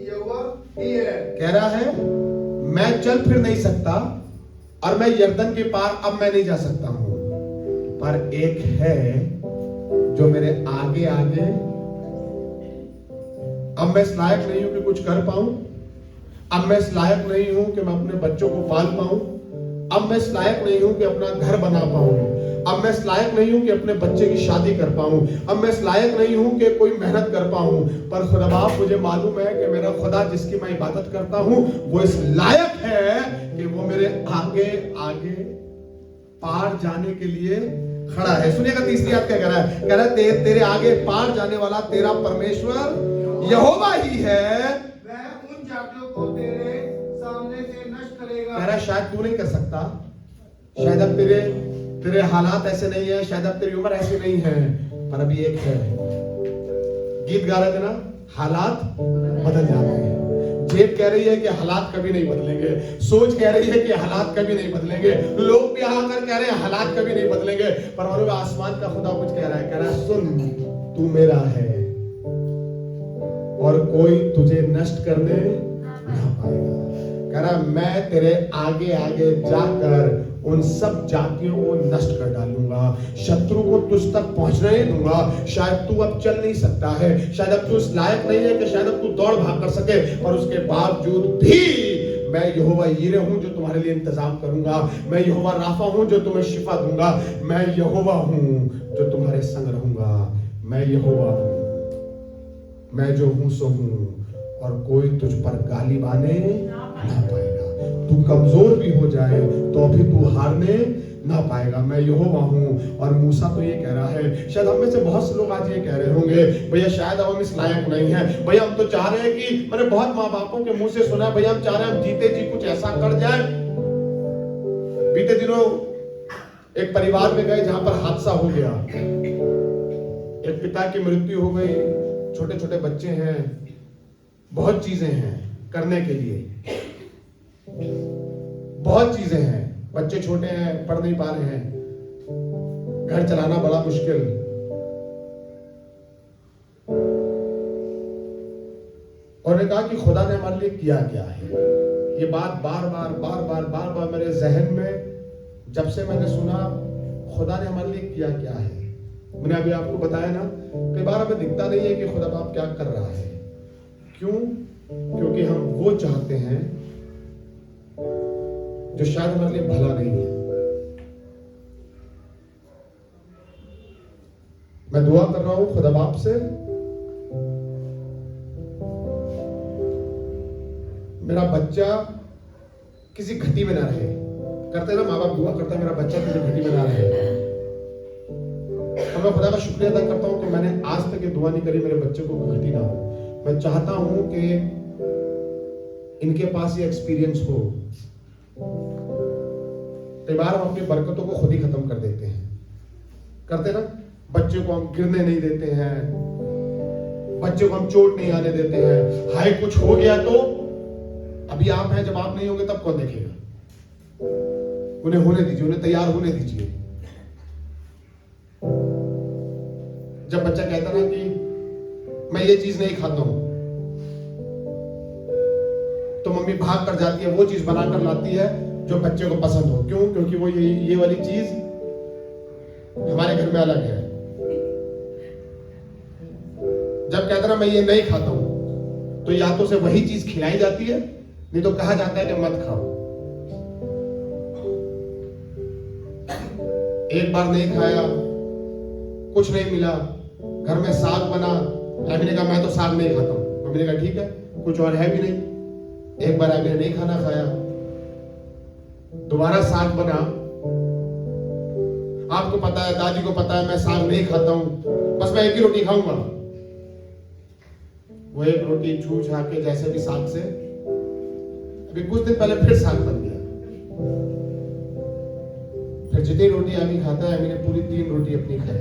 यहोवा ही है। कह रहा है मैं चल फिर नहीं सकता और मैं यरदन के पार अब मैं नहीं जा सकता हूं, पर एक है जो मेरे आगे आगे, अब मैं इस लायक नहीं हूं कि कुछ कर पाऊं, अब मैं इस लायक नहीं हूं कि मैं अपने बच्चों को पाल पाऊं, अब मैं इस लायक नहीं हूं कि अपना घर बना पाऊं, अब मैं इस लायक नहीं हूं कि अपने बच्चे की शादी कर पाऊं, अब मैं इस लायक नहीं हूं कि कोई मेहनत कर पाऊं, पर खुदा बाप मुझे मालूम है कि मेरा खुदा जिसकी मैं इबादत करता हूं वो इस लायक है कि वो मेरे आगे आगे पार जाने के लिए खड़ा है। सुनिएगा तीसरी बात क्या कह रहा है। कह रहा है तेरे आगे पार जाने वाला तेरा परमेश्वर यहोवा ही है, वह उन जातियों को तेरे सामने से नष्ट करेगा। कह रहा है शायद तू नहीं कर सकता, शायद अब तेरे हालात ऐसे नहीं है, शायद अब तेरी उम्र ऐसी नहीं है, पर अभी एक है, गीत गा रहे थे ना, हालात बदल जाते हैं। जेब कह रही है कि हालात कभी नहीं बदलेंगे, सोच कह रही है कि हालात कभी नहीं बदलेंगे, लोग भी आकर कह रहे हैं हालात कभी नहीं बदलेंगे, पर मालूम है आसमान का खुदा कुछ कह रहा है सुन तू मेरा है और कोई तुझे नष्ट करने ना पाएगा। कह रहा मैं तेरे आगे आगे जाकर उन सब जातियों को नष्ट कर डालूंगा, शत्रु को तुझ तक पहुंचने नहीं दूंगा। शायद तू अब चल नहीं सकता है, शायद अब तू इस लायक नहीं है कि शायद अब तू दौड़ भाग कर सके, पर उसके बावजूद भी मैं यहोवा यीरे हूं जो तुम्हारे लिए इंतजाम करूंगा, मैं यहोवा राफा हूं जो तुम्हें शिफा दूंगा, मैं यहोवा हूं जो तुम्हारे संग रहूंगा, मैं यहोवा हूं, मैं जो हूं सो हूं और कोई तुझ पर गाली बाने ना पाएगा। तू कमजोर भी हो जाए तो भी तू हारने ना पाएगा, मैं यहोवा हूं। और मूसा तो ये कह रहा है, शायद हम में से बहुत से लोग आज ये कह रहे होंगे भैया शायद अब हम इस लायक नहीं है, भैया हम तो चाह रहे हैं कि मैंने बहुत माँ बापों के मुंह से सुना भैया हम चाह रहे हैं हम जीते जी कुछ ऐसा कर जाए। बीते दिनों एक परिवार में गए जहां पर हादसा हो गया, एक पिता की मृत्यु हो गई, छोटे छोटे बच्चे हैं, बहुत चीजें हैं करने के लिए, बहुत चीजें हैं, बच्चे छोटे हैं, पढ़ नहीं पा रहे हैं, घर चलाना बड़ा मुश्किल। और ने कहा कि खुदा ने हमारे लिए किया क्या है। ये बात बार बार मेरे जहन में जब से मैंने सुना, खुदा ने हमारे लिए किया क्या है। मैंने अभी आपको बताया ना, कई बार हमें दिखता नहीं है कि खुदा बाप क्या कर रहा है। क्यों? क्योंकि हम वो चाहते हैं जो शायद हमारे लिए भला नहीं है। मैं दुआ कर रहा हूं खुदा बाप से, मेरा बच्चा किसी घटी में ना रहे, करते ना माँ बाप दुआ करता है मेरा बच्चा किसी घटी में ना रहे। और मैं खुदा का शुक्रिया अदा करता हूँ कि मैंने आज तक ये दुआ नहीं करी मेरे बच्चे को कोई घटी ना हो। मैं चाहता हूँ कि इनके पास ये एक्सपीरियंस हो। कई बार हम अपनी बरकतों को खुद ही खत्म कर देते हैं, करते ना। बच्चे को हम गिरने नहीं देते हैं, बच्चे को हम चोट नहीं आने देते हैं। हाय कुछ हो गया तो अभी आप हैं, जब आप नहीं होंगे तब कौन देखेगा? उन्हें होने दीजिए, उन्हें तैयार होने दीजिए। जब बच्चा कहता ना कि मैं ये चीज नहीं खाता हूं, तो मम्मी भाग कर जाती है, वो चीज बनाकर लाती है जो बच्चे को पसंद हो। क्यों? क्योंकि वो ये वाली चीज हमारे घर में अलग है। जब कहता ना मैं ये नहीं खाता हूं, तो या तो उसे वही चीज खिलाई जाती है, नहीं तो कहा जाता है कि मत खाओ। एक बार नहीं खाया, कुछ नहीं मिला, घर में साग बना, एमी ने कहा मैं तो साग नहीं खाता हूं। मम्मी ने कहा ठीक है, कुछ और है भी नहीं। एक बार एमी ने नहीं खाना खाया, दोबारा साग बना। आपको पता है, दादी को पता है मैं साग नहीं खाता हूं, बस मैं एक ही रोटी खाऊंगा। वो एक रोटी छू छा के जैसे भी साग से, अभी कुछ दिन पहले फिर साग बन गया। फिर जितनी रोटी आमी खाता है, आमी ने पूरी 3 रोटी अपनी खाई।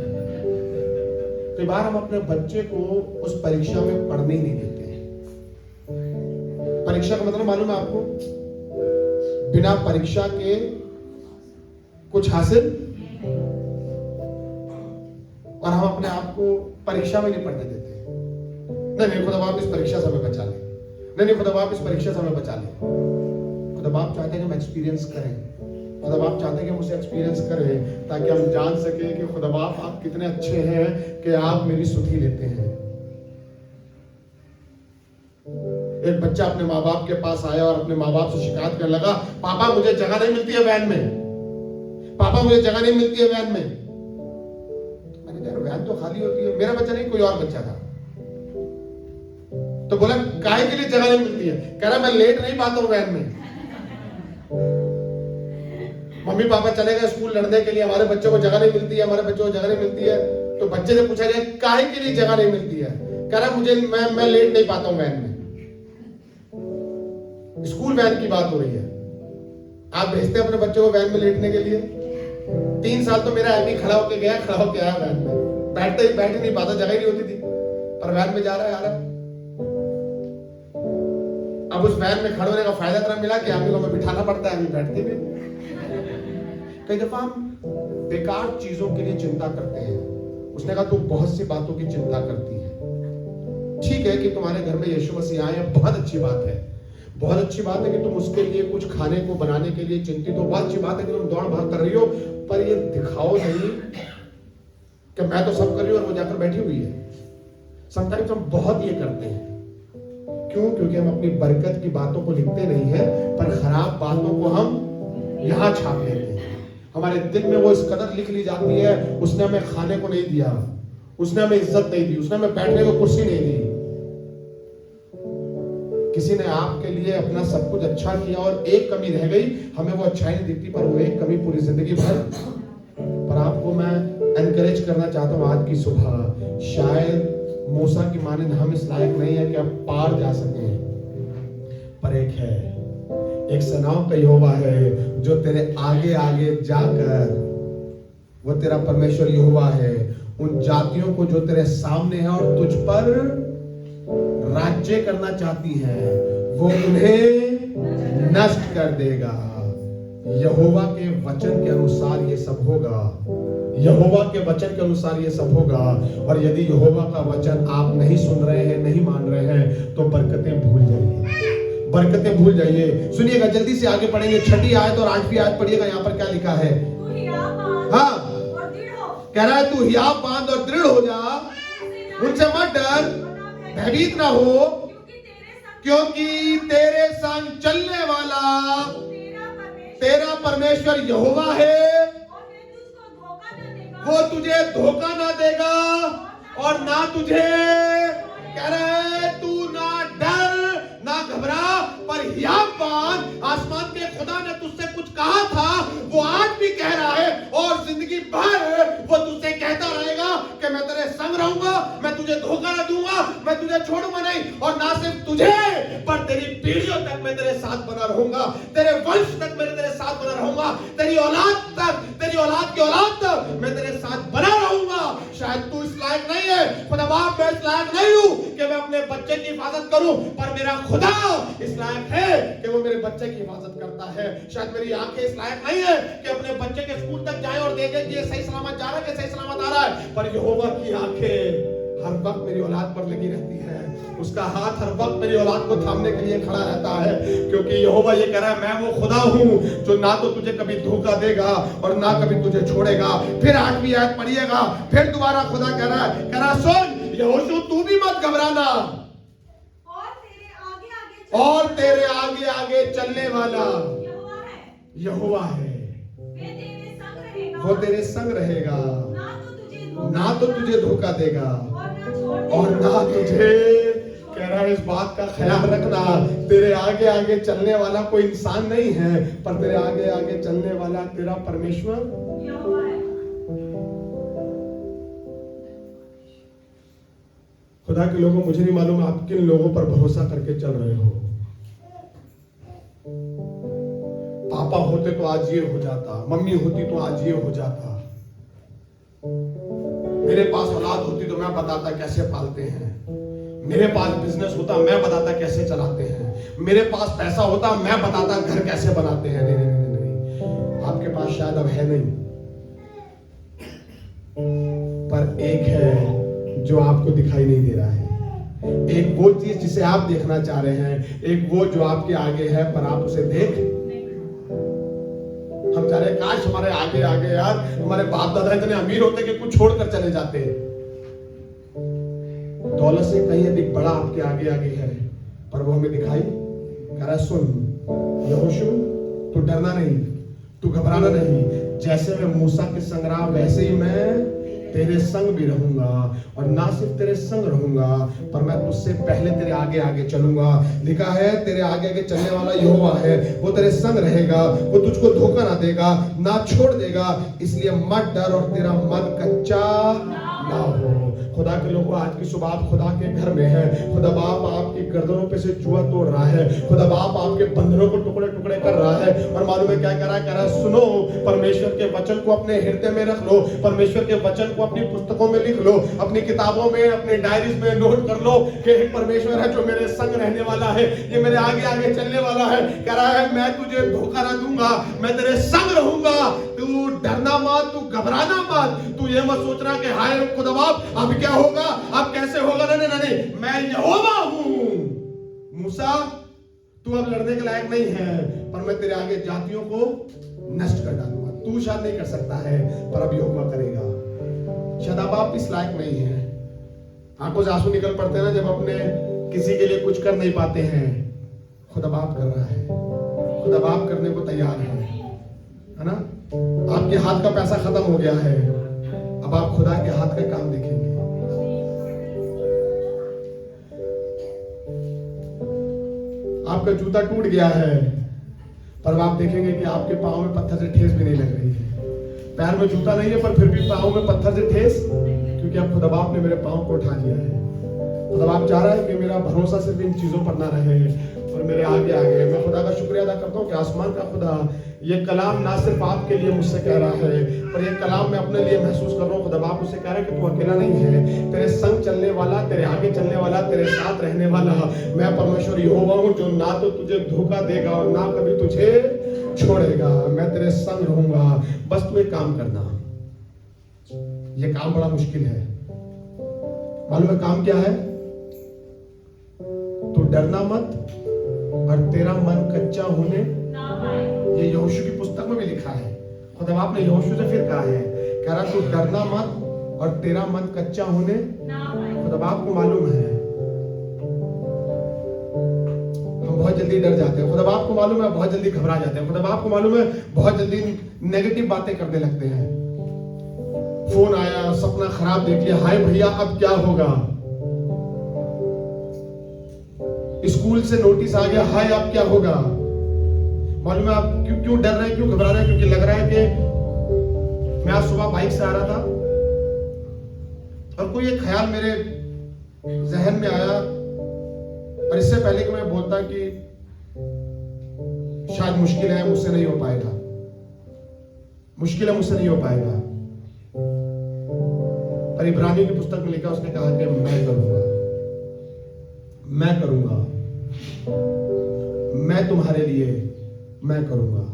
कई बार हम अपने बच्चे को उस परीक्षा में पढ़ने ही नहीं देते हैं। परीक्षा का मतलब मालूम है आपको? बिना परीक्षा के कुछ हासिल, और हम अपने आप को परीक्षा में नहीं पढ़ने देते। नहीं खुदा बाप इस परीक्षा से हमें बचा ले, नहीं खुदा बाप इस परीक्षा से हमें बचा ले। खुदा बाप चाहते हैं कि हम एक्सपीरियंस करें, खुदा बाप चाहते हैं कि हम उसे एक्सपीरियंस करें, ताकि हम जान सके कि खुदा बाप आप कितने अच्छे हैं कि आप मेरी सुधि लेते हैं। एक बच्चा अपने माँ बाप के पास आया और अपने माँ बाप से शिकायत करने लगा, पापा मुझे जगह नहीं मिलती है वैन में, पापा मुझे जगह नहीं मिलती है वैन में। मैंने कहा वैन तो खाली होती है। मेरा बच्चा नहीं, कोई और बच्चा था। तो बोला काहे के लिए जगह नहीं मिलती है? कह रहा मैं लेट नहीं पाता हूं वैन में। मम्मी पापा चले गए स्कूल लड़ने के लिए, हमारे बच्चों को जगह नहीं मिलती है, हमारे बच्चों को जगह नहीं मिलती है। तो बच्चे से पूछा जाए काहे के लिए जगह नहीं मिलती है? कह रहा मुझे मैं लेट नहीं पाता हूं वैन में। स्कूल वैन की बात हो रही है। आप भेजते हैं अपने बच्चों को वैन में लेटने के लिए? 3 साल तो मेरा एमी खड़ा होके गया, खड़ा होके आया वैन में। बैठ ही नहीं पाता, जगह ही नहीं होती थी, पर वैन में जा रहा है, आ रहा है। अब उस वैन में खड़े होने का फायदा तरह मिला कि आदमी को हमें बिठाना पड़ता है, आदमी बैठते भी। कई दफा हम बेकार चीजों के लिए चिंता करते हैं। उसने कहा तू बहुत सी बातों की चिंता करती है। ठीक है कि तुम्हारे घर में यीशु मसीह आए हैं, बहुत अच्छी बात है। बहुत अच्छी बात है कि तुम उसके लिए कुछ खाने को बनाने के लिए चिंतित हो। बहुत अच्छी बात है कि तुम दौड़ भाग कर रही हो, पर ये दिखाओ नहीं कि मैं तो सब कर रही हूं और वो जाकर बैठी हुई है। समटाइम्स हम बहुत ये करते हैं। क्यों? क्योंकि हम अपनी बरकत की बातों को लिखते नहीं है, पर खराब बातों को हम यहां छाप लेते हैं। हमारे दिल में वो इस कदर लिख ली जाती है, उसने हमें खाने को नहीं दिया, उसने हमें इज्जत नहीं दी, उसने हमें बैठने को कुर्सी नहीं दी। किसी ने आपके लिए अपना सब कुछ अच्छा किया और एक कमी रह गई, हमें वो अच्छाई नहीं दिखती, पर वो एक कमी पूरी जिंदगी भर। पर आपको मैं एनकरेज करना चाहता हूं आज की सुबह, शायद मूसा की मानिंद हम इस लायक नहीं है कि हम पार जा सकें, पर एक है, एक सेनाओं का यहोवा है जो तेरे आगे आगे जाकर, वो तेरा परमेश्वर यहोवा है, उन जातियों को जो तेरे सामने है और तुझ पर राज्य करना चाहती है, वो उन्हें नष्ट कर देगा। यहोवा के वचन के अनुसार ये सब होगा, यहोवा के वचन के अनुसार ये सब होगा। और यदि यहोवा का वचन आप नहीं सुन रहे हैं, नहीं मान रहे हैं, तो बरकतें भूल जाइए, बरकतें भूल जाइए। सुनिएगा, जल्दी से आगे पढ़ेंगे। 6ठी आयत और 8वीं आयत पढ़िएगा। यहाँ पर क्या लिखा है? हाँ, कह रहा है तू हियाव बांध और दृढ़ हो जा, उनसे मत डर, भयभीत ना हो, क्योंकि तेरे संग चलने वाला तेरा परमेश्वर यहोवा है, वो तुझे धोखा ना देगा और ना तुझे, कह रहे तू ना डर ना घबरा, पर हियाव बांध। आसमान के खुदा ने तुझसे कुछ कहा था भर वो तुझसे कहता रहेगा कि मैं तेरे संग रहूंगा, मैं तुझे धोखा न दूंगा, मैं तुझे छोड़ूंगा नहीं, और ना सिर्फ तुझे पर तेरी पीढ़ियों तक मैं तेरे साथ बना रहूंगा, तेरे वंश तक मैं तेरे साथ बना रहूंगा, तेरी औलाद तक, तेरी औलाद की औलाद तक मैं तेरे साथ बना रहूंगा। शायद तू इस लायक नहीं है, खुदा बाप मैं इस लायक नहीं हूं कि मैं अपने बच्चे की हिफाजत करूं, पर मेरा खुदा इस लायक है कि वो मेरे बच्चे की हिफाजत करता है। शायद मेरी आंखें इस लायक नहीं है कि अपने बच्चे के स्कूल तक जाए और देखे कि ये सही सलामत जा रहा है, कि सही सलामत आ रहा है, पर यहोवा की आंखें हर वक्त मेरी औलाद पर लगी रहती है, उसका हाथ हर वक्त मेरी औलाद को थामने के लिए खड़ा रहता है, क्योंकि यहोवा ये कह रहा है मैं वो खुदा हूं जो ना तो तुझे कभी धोखा देगा और ना कभी तुझे छोड़ेगा। फिर 8वीं आयत पढ़िएगा, फिर दोबारा खुदा कह रहा है सुन यहोशू तू भी मत घबराना, और तेरे आगे आगे चलने वाला यहोवा है, वो तेरे संग रहेगा, ना तो तुझे धोखा देगा और ना तुझे, कह रहा है इस बात का ख्याल रखना, तेरे आगे आगे चलने वाला कोई इंसान नहीं है, पर तेरे आगे आगे चलने वाला तेरा परमेश्वर है। खुदा के लोगों, मुझे नहीं मालूम आप किन लोगों पर भरोसा करके चल रहे हो। पापा होते तो आज ये हो जाता, मम्मी होती तो आज ये हो जाता, मेरे पास औलाद होती तो मैं बताता कैसे पालते हैं, मेरे पास बिजनेस होता मैं बताता कैसे चलाते हैं, मेरे पास पैसा होता मैं बताता घर कैसे बनाते हैं। नहीं नहीं नहीं नहीं, आपके पास शायद अब है नहीं, पर एक है जो आपको दिखाई नहीं दे रहा है, एक वो चीज जिसे आप देखना चाह रहे हैं, एक वो जो आपके आगे है पर आप उसे देख। हम चाह रहे काश हमारे आगे आगे यार हमारे बाप दादा इतने अमीर होते कि कुछ छोड़कर चले जाते। दौलत से कहीं अधिक बड़ा आपके आगे आगे है, पर वो हमें दिखाई कह रहा है सुन यहोशू तू डरना नहीं, तू घबराना नहीं, जैसे मैं मूसा के संग रहा वैसे ही मैं तेरे संग भी रहूंगा, और ना सिर्फ तेरे संग रहूंगा पर मैं तुझसे पहले तेरे आगे आगे चलूंगा। लिखा है तेरे आगे आगे चलने वाला यहोवा है, वो तेरे संग रहेगा, वो तुझको धोखा ना देगा ना छोड़ देगा, इसलिए मत डर और तेरा मन कच्चा ना हो। खुदा के लोगों, आज की सुबह आप खुदा के घर में हैं, खुदा बाप आपकी गर्दनों पे से जुआ तोड़ रहा है, खुदा बाप आपके बंधनों को टुकड़े टुकड़े कर रहा है, और मालूम है क्या कह रहा है सुनो परमेश्वर के वचन को अपने हृदय में रख लो, परमेश्वर के वचन को अपनी पुस्तकों में लिख लो, अपनी किताबों में अपने डायरीज में नोट कर लो कि एक परमेश्वर है जो मेरे संग रहने वाला है, ये मेरे आगे आगे चलने वाला है। कह रहा है मैं तुझे धोखा ना दूंगा, मैं तेरे संग रहूंगा, तू डरना मत, तू घबराना मत, तू ये मत सोचना कि हाय खुदा बाप अब क्या होगा, अब कैसे होगा, नहीं नहीं नहीं, मैं यहोवा हूं। मूसा तू अब लड़ने के लायक नहीं है, पर मैं तेरे आगे जातियों को नष्ट कर डालूंगा, तू शायद नहीं कर सकता है पर अब यहोवा करेगा। शायद आप इस लायक नहीं है, आंखों से आंसू निकल पड़ते हैं ना जब अपने किसी के लिए कुछ कर नहीं पाते हैं। खुदा बाप कर रहा है, खुदा बाप करने को तैयार है ना। आपके हाथ का पैसा खत्म हो गया है, अब आप खुदा के हाथ का काम देखेंगे। आपका जूता टूट गया है, पर आप देखेंगे कि आपके पांव में पत्थर से ठेस भी नहीं लग रही है। पैर में जूता नहीं है पर फिर भी पांव में पत्थर से ठेस, क्योंकि अब खुदा बाप ने मेरे पांव को उठा लिया है। खुदा बाप चाह रहा है कि मेरा भरोसा सिर्फ इन चीजों पर ना रहे और मेरे आगे आगे। मैं खुदा का शुक्रिया अदा करता हूँ कि आसमान का खुदा ये कलाम ना सिर्फ आपके लिए मुझसे कह रहा है, पर ये कलाम मैं अपने लिए महसूस कर रहा हूँ। खुदा बाप उससे कह रहा है कि तू अकेला नहीं है, तेरे संग चलने वाला, तेरे आगे चलने वाला, तेरे साथ रहने वाला मैं परमेश्वर यहोवा हूँ जो ना तो तुझे धोखा देगा और ना कभी तुझे छोड़ेगा। मैं तेरे संग रहूंगा, बस तू एक काम करना। ये काम बड़ा मुश्किल है, मालूम है काम क्या है? तू डरना मत और तेरा मन कच्चा होने, ये यहोशू की पुस्तक में भी लिखा है। खुदा बाप ने यहोशू से फिर कहा है, कह रहा तू डरना मत और तेरा मन कच्चा होने। खुदा बाप को मालूम है हम बहुत जल्दी डर जाते हैं, खुदा बाप को मालूम है बहुत जल्दी घबरा जाते हैं, खुदा बाप को मालूम है बहुत जल्दी नेगेटिव बातें करने लगते हैं। फोन आया, सपना खराब देख लिया, हाय भैया अब क्या होगा। स्कूल से नोटिस आ गया, हाय अब क्या होगा। मालूम है आप क्यों डर रहे हैं, क्यों घबरा रहे हैं? क्योंकि लग रहा है कि मैं आज सुबह बाइक से आ रहा था और कोई एक ख्याल मेरे जहन में आया, और इससे पहले कि मैं बोलता कि शायद मुश्किल है, मुझसे नहीं हो पाएगा, मुश्किल है, मुझसे नहीं हो पाएगा, पर इब्रानियों की पुस्तक में लिखा, उसने कहा कि मैं करूंगा, मैं करूंगा, मैं तुम्हारे लिए मैं करूंगा।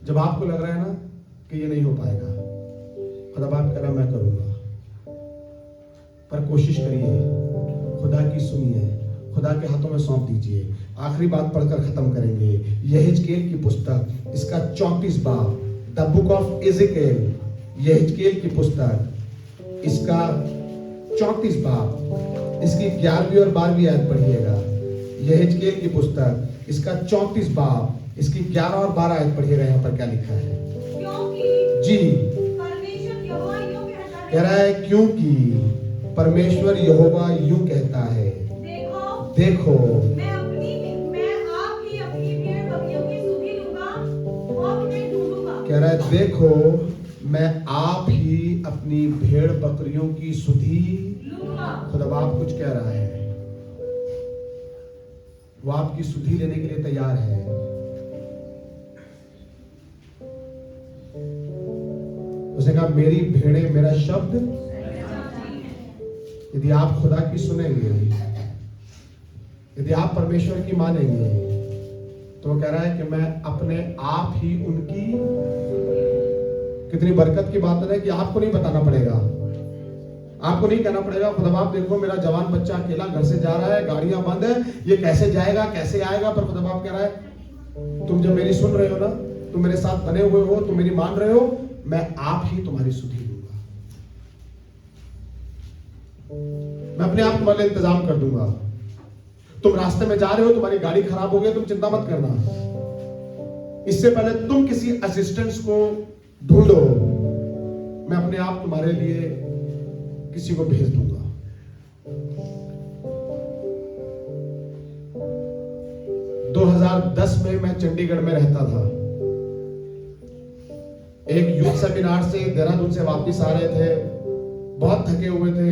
जब आपको लग रहा है ना कि ये नहीं हो पाएगा, खुदा बाप कह रहा मैं करूंगा, पर कोशिश करिए, खुदा की सुनिए, खुदा के हाथों में सौंप दीजिए। आखिरी बात पढ़कर खत्म करेंगे। यहेजकेल की पुस्तक, इसका 34 बाब, द बुक ऑफ एजेकेल, यहेजकेल की पुस्तक, इसका 34 बाब, इसकी 11वीं और 12वीं आयत पढ़िएगा। यहेजकेल की पुस्तक, इसका 34 बाब, इसकी 11 और 12 आयत पढ़िएगा। यहाँ पर क्या लिखा है? क्योंकि जी, परमेश्वर यहोवा यूं कहता है, कह रहा है क्योंकि परमेश्वर यहोवा यूं कहता है, देखो मैं आप ही अपनी भेड़ बकरियों की सुधि लूंगा और उन्हें ढूंढूंगा। कह रहा है देखो मैं आप ही अपनी भेड़ बकरियों की सुधि लूंगा। खुदा बाप कुछ कह रहा है, वो आपकी सुधि लेने के लिए तैयार है। उसने कहा मेरी भेड़ें मेरा शब्द, यदि आप खुदा की सुनेंगे, यदि आप परमेश्वर की मानेंगे, तो वो कह रहा है कि मैं अपने आप ही उनकी, कितनी बरकत की बात है कि आपको नहीं बताना पड़ेगा, आपको नहीं कहना पड़ेगा खुदा बाप देखो मेरा जवान बच्चा अकेला घर से जा रहा है, गाड़ियां बंद है, ये कैसे जाएगा, कैसे आएगा। पर खुदा बाप कह रहा है तुम जब मेरी सुन रहे हो ना, तुम मेरे साथ बने हुए हो, तुम मेरी मान रहे हो, मैं आप ही तुम्हारी सुधि दूंगा, मैं अपने आप तुम्हारे लिए इंतजाम कर दूंगा। तुम रास्ते में जा रहे हो, तुम्हारी गाड़ी खराब हो गई, तुम चिंता मत करना, इससे पहले तुम किसी असिस्टेंस को ढूंढो, मैं अपने आप तुम्हारे लिए किसी को भेज दूंगा। दो 2010 में मैं चंडीगढ़ में रहता था, एक यूथ सेमिनार से देहरादून से वापस आ रहे थे, बहुत थके हुए थे,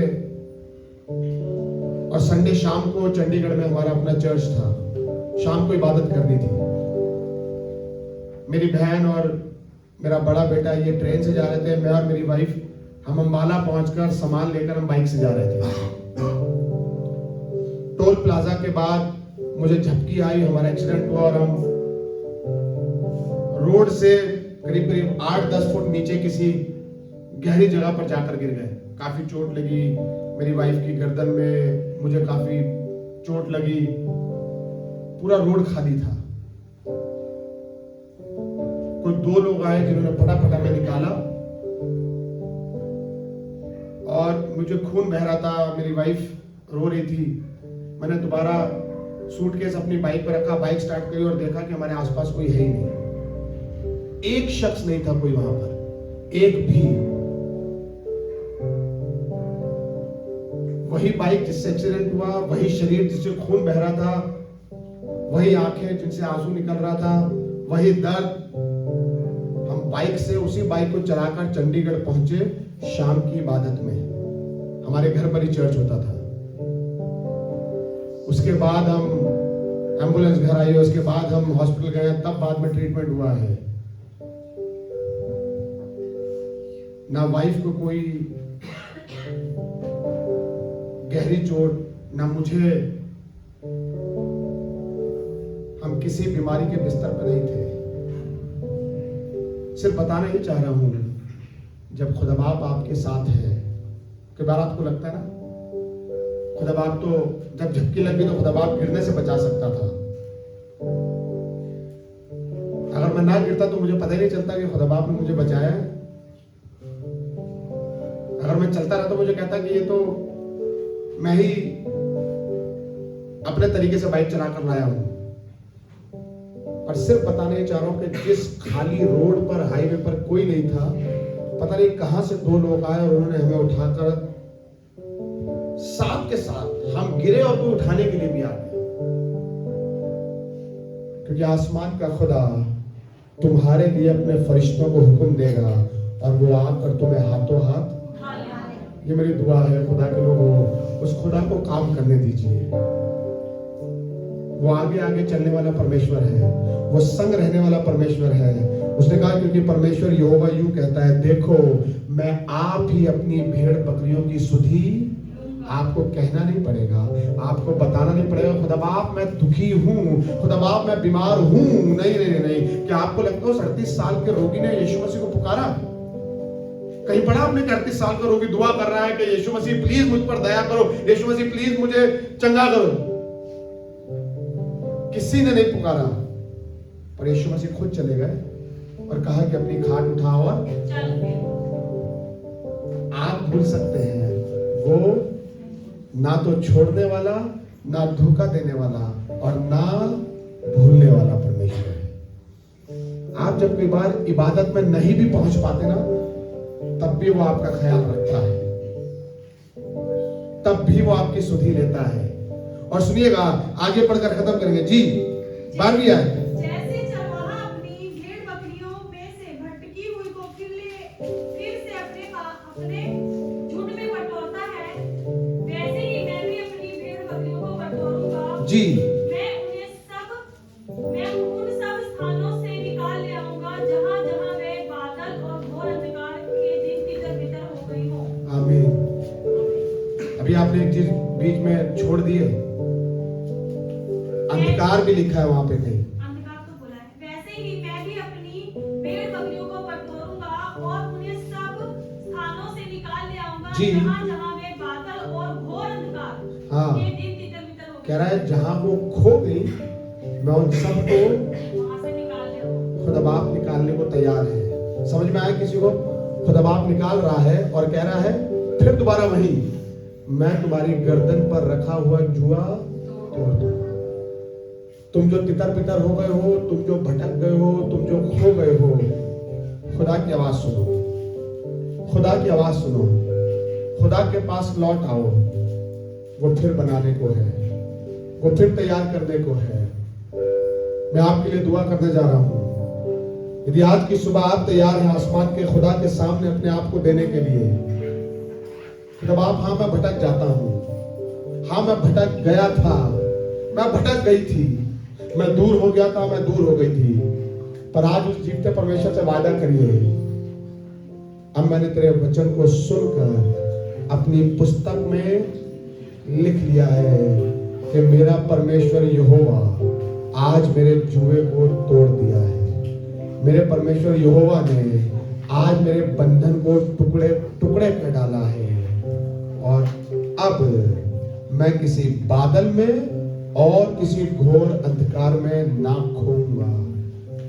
और संडे शाम को चंडीगढ़ में हमारा अपना चर्च था, शाम को इबादत करनी थी। मेरी बहन और मेरा बड़ा बेटा ये ट्रेन से जा रहे थे, मैं और मेरी वाइफ हम अंबाला पहुंचकर सामान लेकर हम बाइक से जा रहे थे। टोल प्लाजा के बाद मुझे झपकी आई, हमारा एक्सीडेंट हुआ और हम रोड से करीब करीब 8-10 फुट नीचे किसी गहरी जगह पर जाकर गिर गए। काफी चोट लगी, मेरी वाइफ की गर्दन में मुझे काफी चोट लगी, पूरा रोड खाली था। कोई 2 लोग आए जिन्होंने फटाफट हमें निकाला और मुझे खून बह रहा था, मेरी वाइफ रो रही थी। मैंने दोबारा सूटकेस अपनी बाइक पर रखा, बाइक स्टार्ट करी और देखा कि हमारे आसपास कोई है ही नहीं, एक शख्स नहीं था कोई वहां पर, एक भी। वही बाइक जिससे एक्सीडेंट हुआ, वही शरीर जिससे खून बह रहा था, वही आंखें जिनसे आंसू निकल रहा था, वही दर्द। हम बाइक से उसी बाइक को चलाकर चंडीगढ़ पहुंचे शाम की इबादत में, हमारे घर पर ही चर्च होता था। उसके बाद हम एम्बुलेंस घर आई, उसके बाद हम हॉस्पिटल गए, तब बाद में ट्रीटमेंट हुआ है। ना वाइफ को कोई गहरी चोट, ना मुझे, हम किसी बीमारी के बिस्तर पर नहीं थे। सिर्फ बताना ही चाह रहा हूं, जब खुदा बाप आपके साथ है, कई बार आपको लगता है ना खुदा बाप तो जब झपकी लग गई तो खुदा बाप गिरने से बचा सकता था। अगर मैं ना गिरता तो मुझे पता ही नहीं चलता कि खुदा बाप ने मुझे बचाया है। अगर मैं चलता रहता तो मुझे कहता कि ये तो मैं ही अपने तरीके से बाइक चलाकर लाया हूं। और सिर्फ बताने चाह रहा हूं कि जिस खाली रोड पर, हाईवे पर कोई नहीं था, पता नहीं कहां से 2 लोग आए और उन्होंने हमें उठाकर साथ के साथ हम गिरे और कोई उठाने के लिए भी आ गया। क्योंकि आसमान का खुदा तुम्हारे लिए अपने फरिश्तों को हुक्म देगा और वो आकर तुम्हें हाथों हाथ, ये मेरी दुआ है खुदा के लोगों, उस खुदा को काम करने दीजिए। वो आगे आगे चलने वाला परमेश्वर है, वो संग रहने वाला परमेश्वर है। उसने कहा क्योंकि परमेश्वर यहोवा यूं कहता है, देखो मैं आप ही अपनी भेड़ बकरियों की सुधि, आपको कहना नहीं पड़ेगा, आपको बताना नहीं पड़ेगा, खुदा बाप मैं दुखी हूं, खुदा बाप मैं बीमार हूं। नहीं नहीं नहीं नहीं। क्या आपको लगता है 37 साल के रोगी ने यीशु मसीह को पुकारा? कहीं पढ़ा आपने 38 साल का रोगी दुआ कर रहा है कि यीशु मसीह प्लीज मुझ पर दया करो, यीशु मसीह प्लीज मुझे चंगा करो? किसी ने नहीं पुकारा, पर यीशु मसीह खुद चले गए और कहा कि अपनी खाट उठाओ और आप भूल सकते हैं, वो ना तो छोड़ने वाला, ना धोखा देने वाला और ना भूलने वाला परमेश्वर है। आप जब कई बार इबादत में नहीं भी पहुंच पाते ना, तब भी वो आपका ख्याल रखता है, तब भी वो आपकी सुधि लेता है। और सुनिएगा, आगे पढ़कर खत्म करेंगे जी। 12वीं आयत, जैसे चरवाहा अपनी भेड़ बकरियों में से भटकी हुई को फिर से अपने झुंड में बटोरता है, वैसे ही मैं भी अपनी भेड़ बकरियों को बटोरूंगा जी। मैं उन सब स्थानों से निकाल ले आऊंगा जहां जहां वे बादल और घोर अंधकार के दिन तितर-बितर हो गई हो। आमीन। अभी आपने एक चीज बीच में छोड़ दी है, अंधकार भी लिखा है वहां पे कहीं। अंधकार तो बोला है, वैसे ही मैं भी अपनी भेड़ बकरियों को बटोरूंगा और उन्हें सब स्थानों से निकाल ले आऊंगा जी। जहां जहां वे बादल और घोर अंधकार हाँ। के दिन तितर-बितर हो गई। कह रहा है जहां वो खो गई, मैं उन सबको वहां से निकाल ले आऊंगा। खुदा बाप निकालने को तैयार है। समझ में आया किसी को? खुदा बाप निकाल रहा है और कह रहा है फिर दोबारा वही, मैं तुम्हारी गर्दन पर रखा हुआ जुआ तोड़ दूंगा। तुम जो तितर बितर हो गए हो, तुम जो भटक गए हो, तुम जो खो गए हो, खुदा की आवाज सुनो, खुदा की आवाज सुनो, खुदा के पास लौट आओ। वो फिर बनाने को है, वो फिर तैयार करने को है। मैं आपके लिए दुआ करने जा रहा हूं। यदि आज की सुबह आप तैयार हैं आसमान के खुदा के सामने अपने आप को देने के लिए, जब आप, हाँ मैं भटक जाता हूं, हाँ मैं भटक गया था, मैं भटक गई थी, मैं दूर हो गया था, मैं दूर हो गई थी, पर आज उस जीवते परमेश्वर से वादा करिए, अब मैंने तेरे वचन को सुनकर अपनी पुस्तक में लिख लिया है कि मेरा परमेश्वर यहोवा आज मेरे जुए को तोड़ दिया है। मेरे परमेश्वर यहोवा ने आज मेरे बंधन को टुकड़े टुकड़े कर डाला है और अब मैं किसी बादल में और किसी घोर अंधकार में ना खोऊंगा,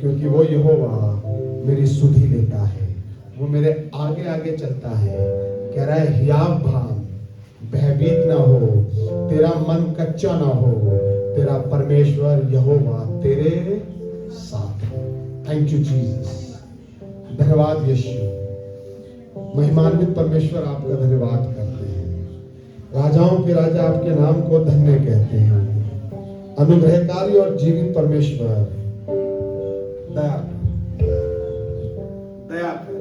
क्योंकि वो यहोवा मेरी सुधि लेता है, वो मेरे आगे आगे चलता है। कह रहा है हियाव भान, भयभीत ना हो, तेरा मन कच्चा ना हो, तेरा परमेश्वर यहोवा तेरे साथ है। थैंक यू जीसस, धन्यवाद यीशु। महिमान्वित परमेश्वर आपका धन्यवाद करते हैं। राजाओं के राजा आपके नाम को धन्य कहते हैं। अनुग्रहकारी और जीवित परमेश्वर, दया कर, दया कर।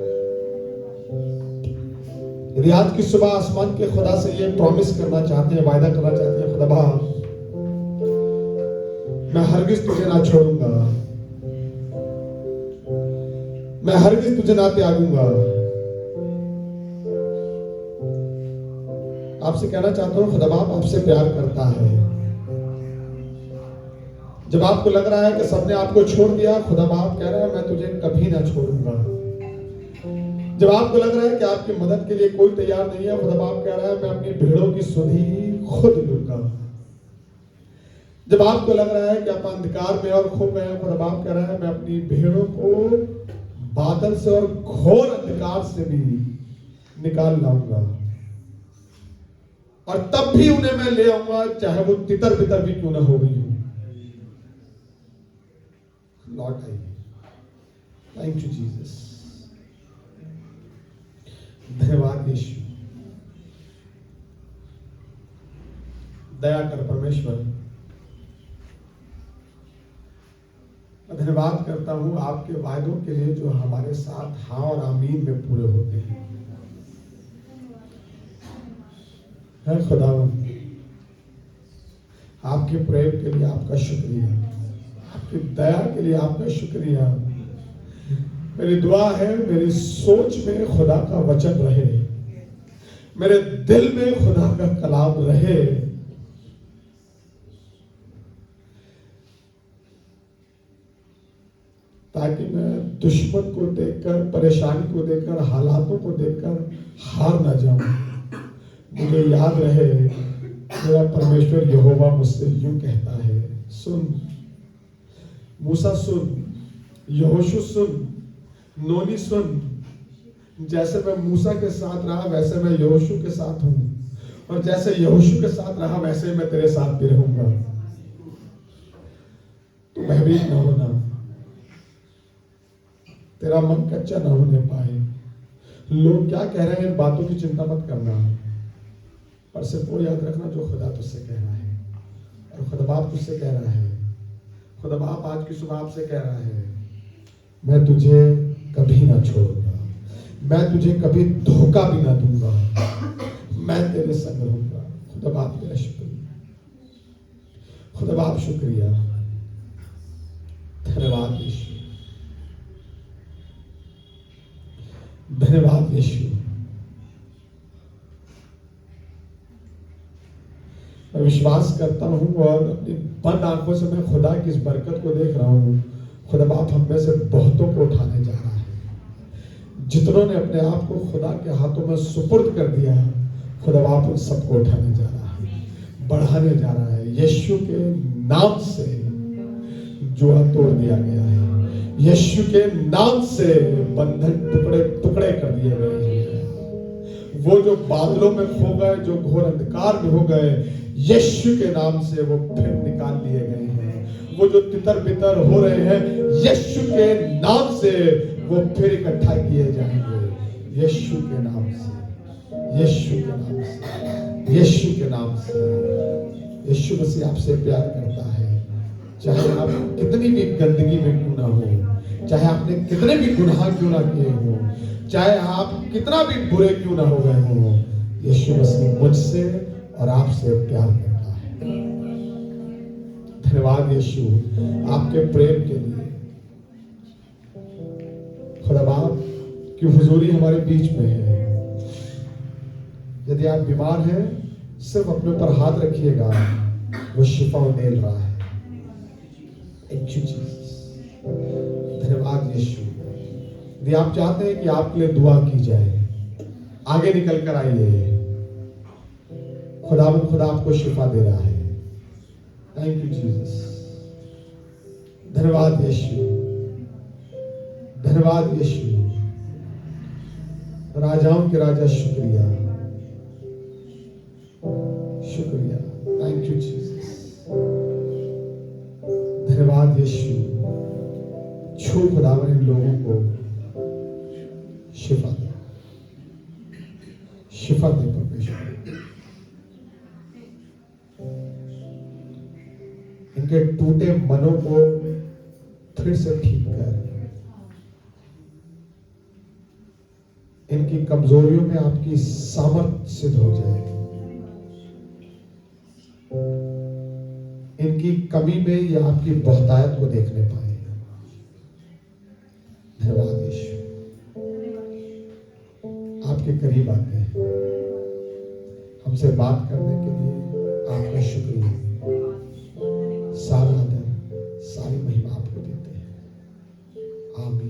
यदि आज की सुबह आसमान के खुदा से ये प्रॉमिस करना चाहते हैं, वायदा करना चाहते हैं, खुदा बाप मैं हरगिज तुझे ना छोड़ूंगा, मैं हरगिज तुझे ना त्यागूंगा। आपसे कहना चाहता हूं खुदा बाप आपसे प्यार करता है। जब आपको लग रहा है कि सबने आपको छोड़ दिया, खुदा बाप कह रहा है मैं तुझे कभी ना छोड़ूंगा। जब आपको लग रहा है कि आपकी मदद के लिए कोई तैयार नहीं है, खुदा बाप कह रहा है मैं अपनी भेड़ों की सुधि खुद लूंगा। जब आपको लग रहा है कि आप अंधकार में और खो गए, खुदा बाप कह रहा है मैं अपनी भेड़ों को बादल से और घोर अंधकार से भी निकाल लाऊंगा और तब भी उन्हें मैं ले आऊंगा, चाहे वो तितर बितर भी क्यों ना हो गई हो। लौट आइए। थैंक यू जीसस, धन्यवाद यीशु। दया कर परमेश्वर, धन्यवाद करता हूँ आपके वायदों के लिए जो हमारे साथ हाँ और आमीन में पूरे होते हैं। है खुदावंद, आपके प्रेम के लिए आपका शुक्रिया, आपकी दया के लिए आपका शुक्रिया। मेरी दुआ है मेरी सोच में खुदा का वचन रहे, मेरे दिल में खुदा का कलाम रहे, ताकि मैं दुश्मन को देखकर, परेशानी को देखकर, हालातों को देखकर हार ना जाऊं। मुझे याद रहे मेरा परमेश्वर यहोवा मुझसे यूं कहता है, सुन मूसा सुन, यहोशू सुन, नोनी सुन, जैसे मैं मूसा के साथ रहा वैसे मैं यहोशू के साथ हूं, और जैसे यहोशू के साथ रहा वैसे मैं तेरे साथ भी रहूंगा। तू भयभीत न होना, तेरा मन कच्चा ना होने पाए। लोग क्या कह रहे हैं इन बातों की चिंता मत करना, पर सिर्फ वो याद रखना जो खुदा तुझसे कह रहा है। और खुदा बाप तुझसे कह रहा है, खुदा बाप आज की सुबह आपसे कह रहा है, मैं तुझे कभी ना छोड़ूंगा, मैं तुझे कभी धोखा भी ना दूंगा, मैं तेरे संग रहूंगा। खुदा बाप तेरा शुक्रिया, खुदा बाप शुक्रिया, धन्यवाद यीशु, धन्यवाद यीशु। मैं विश्वास करता हूं और अपनी बंद आंखों से मैं खुदा की इस बरकत को देख रहा हूं। खुदा बाप हम में से बहुतों को उठाने जा रहा है। जितनों ने अपने आप को खुदा के हाथों में सुपुर्द कर दिया, खुदा बाप उन सबको उठाने जा रहा है, बढ़ाने जा रहा है। यीशु के नाम से जुआ तोड़ दिया गया है, यीशु के नाम से बंधन टुकड़े टुकड़े कर दिए गए हैं। वो जो बादलों में खो गए, जो घोर अंधकार में हो गए, यीशु के नाम से वो फिर निकाल लिए गए हैं। वो जो तितर बितर हो रहे हैं, यीशु के नाम से वो फिर इकट्ठा किए जाएंगे। यीशु के नाम से, यीशु के नाम से, यीशु के नाम से। यीशु मसीह आपसे प्यार करता है, चाहे आप कितनी भी गंदगी में क्यों ना हो, चाहे आपने कितने भी गुनाह क्यों ना किए हो, चाहे आप कितना भी बुरे क्यों ना हो गए हो, यीशु मसीह मुझसे और आपसे प्यार करता है। धन्यवाद यीशु आपके प्रेम के लिए। खुदा बाप की हुजूरी हमारे बीच में है। यदि आप बीमार हैं, सिर्फ अपने ऊपर हाथ रखिएगा, वो शिफा उड़ेल रहा है। धन्यवाद यीशु। यदि आप चाहते हैं कि आपके लिए दुआ की जाए, आगे निकल कर आइए। खुदा आपको शिफा दे रहा है। Thank you Jesus. धन्यवाद यीशु, धन्यवाद यीशु। राजाओं के राजा शुक्रिया, शुक्रिया। Thank you Jesus. धन्यवाद यीशु। छू खुदावन इन लोगों को शिफा दे, शिफा दे परमेश्वर। इनके टूटे मनों को फिर से ठीक कर, इनकी कमजोरियों में आपकी सामर्थ सिद्ध हो जाए, इनकी कमी में या आपकी बहुतायत को देखने पाए। धन्यवाद यीशु, आपके करीब आते हैं। हमसे बात करने के लिए आपका शुक्रिया। सारा आदर, सारी महिमा आपको देते हैं। आमीन।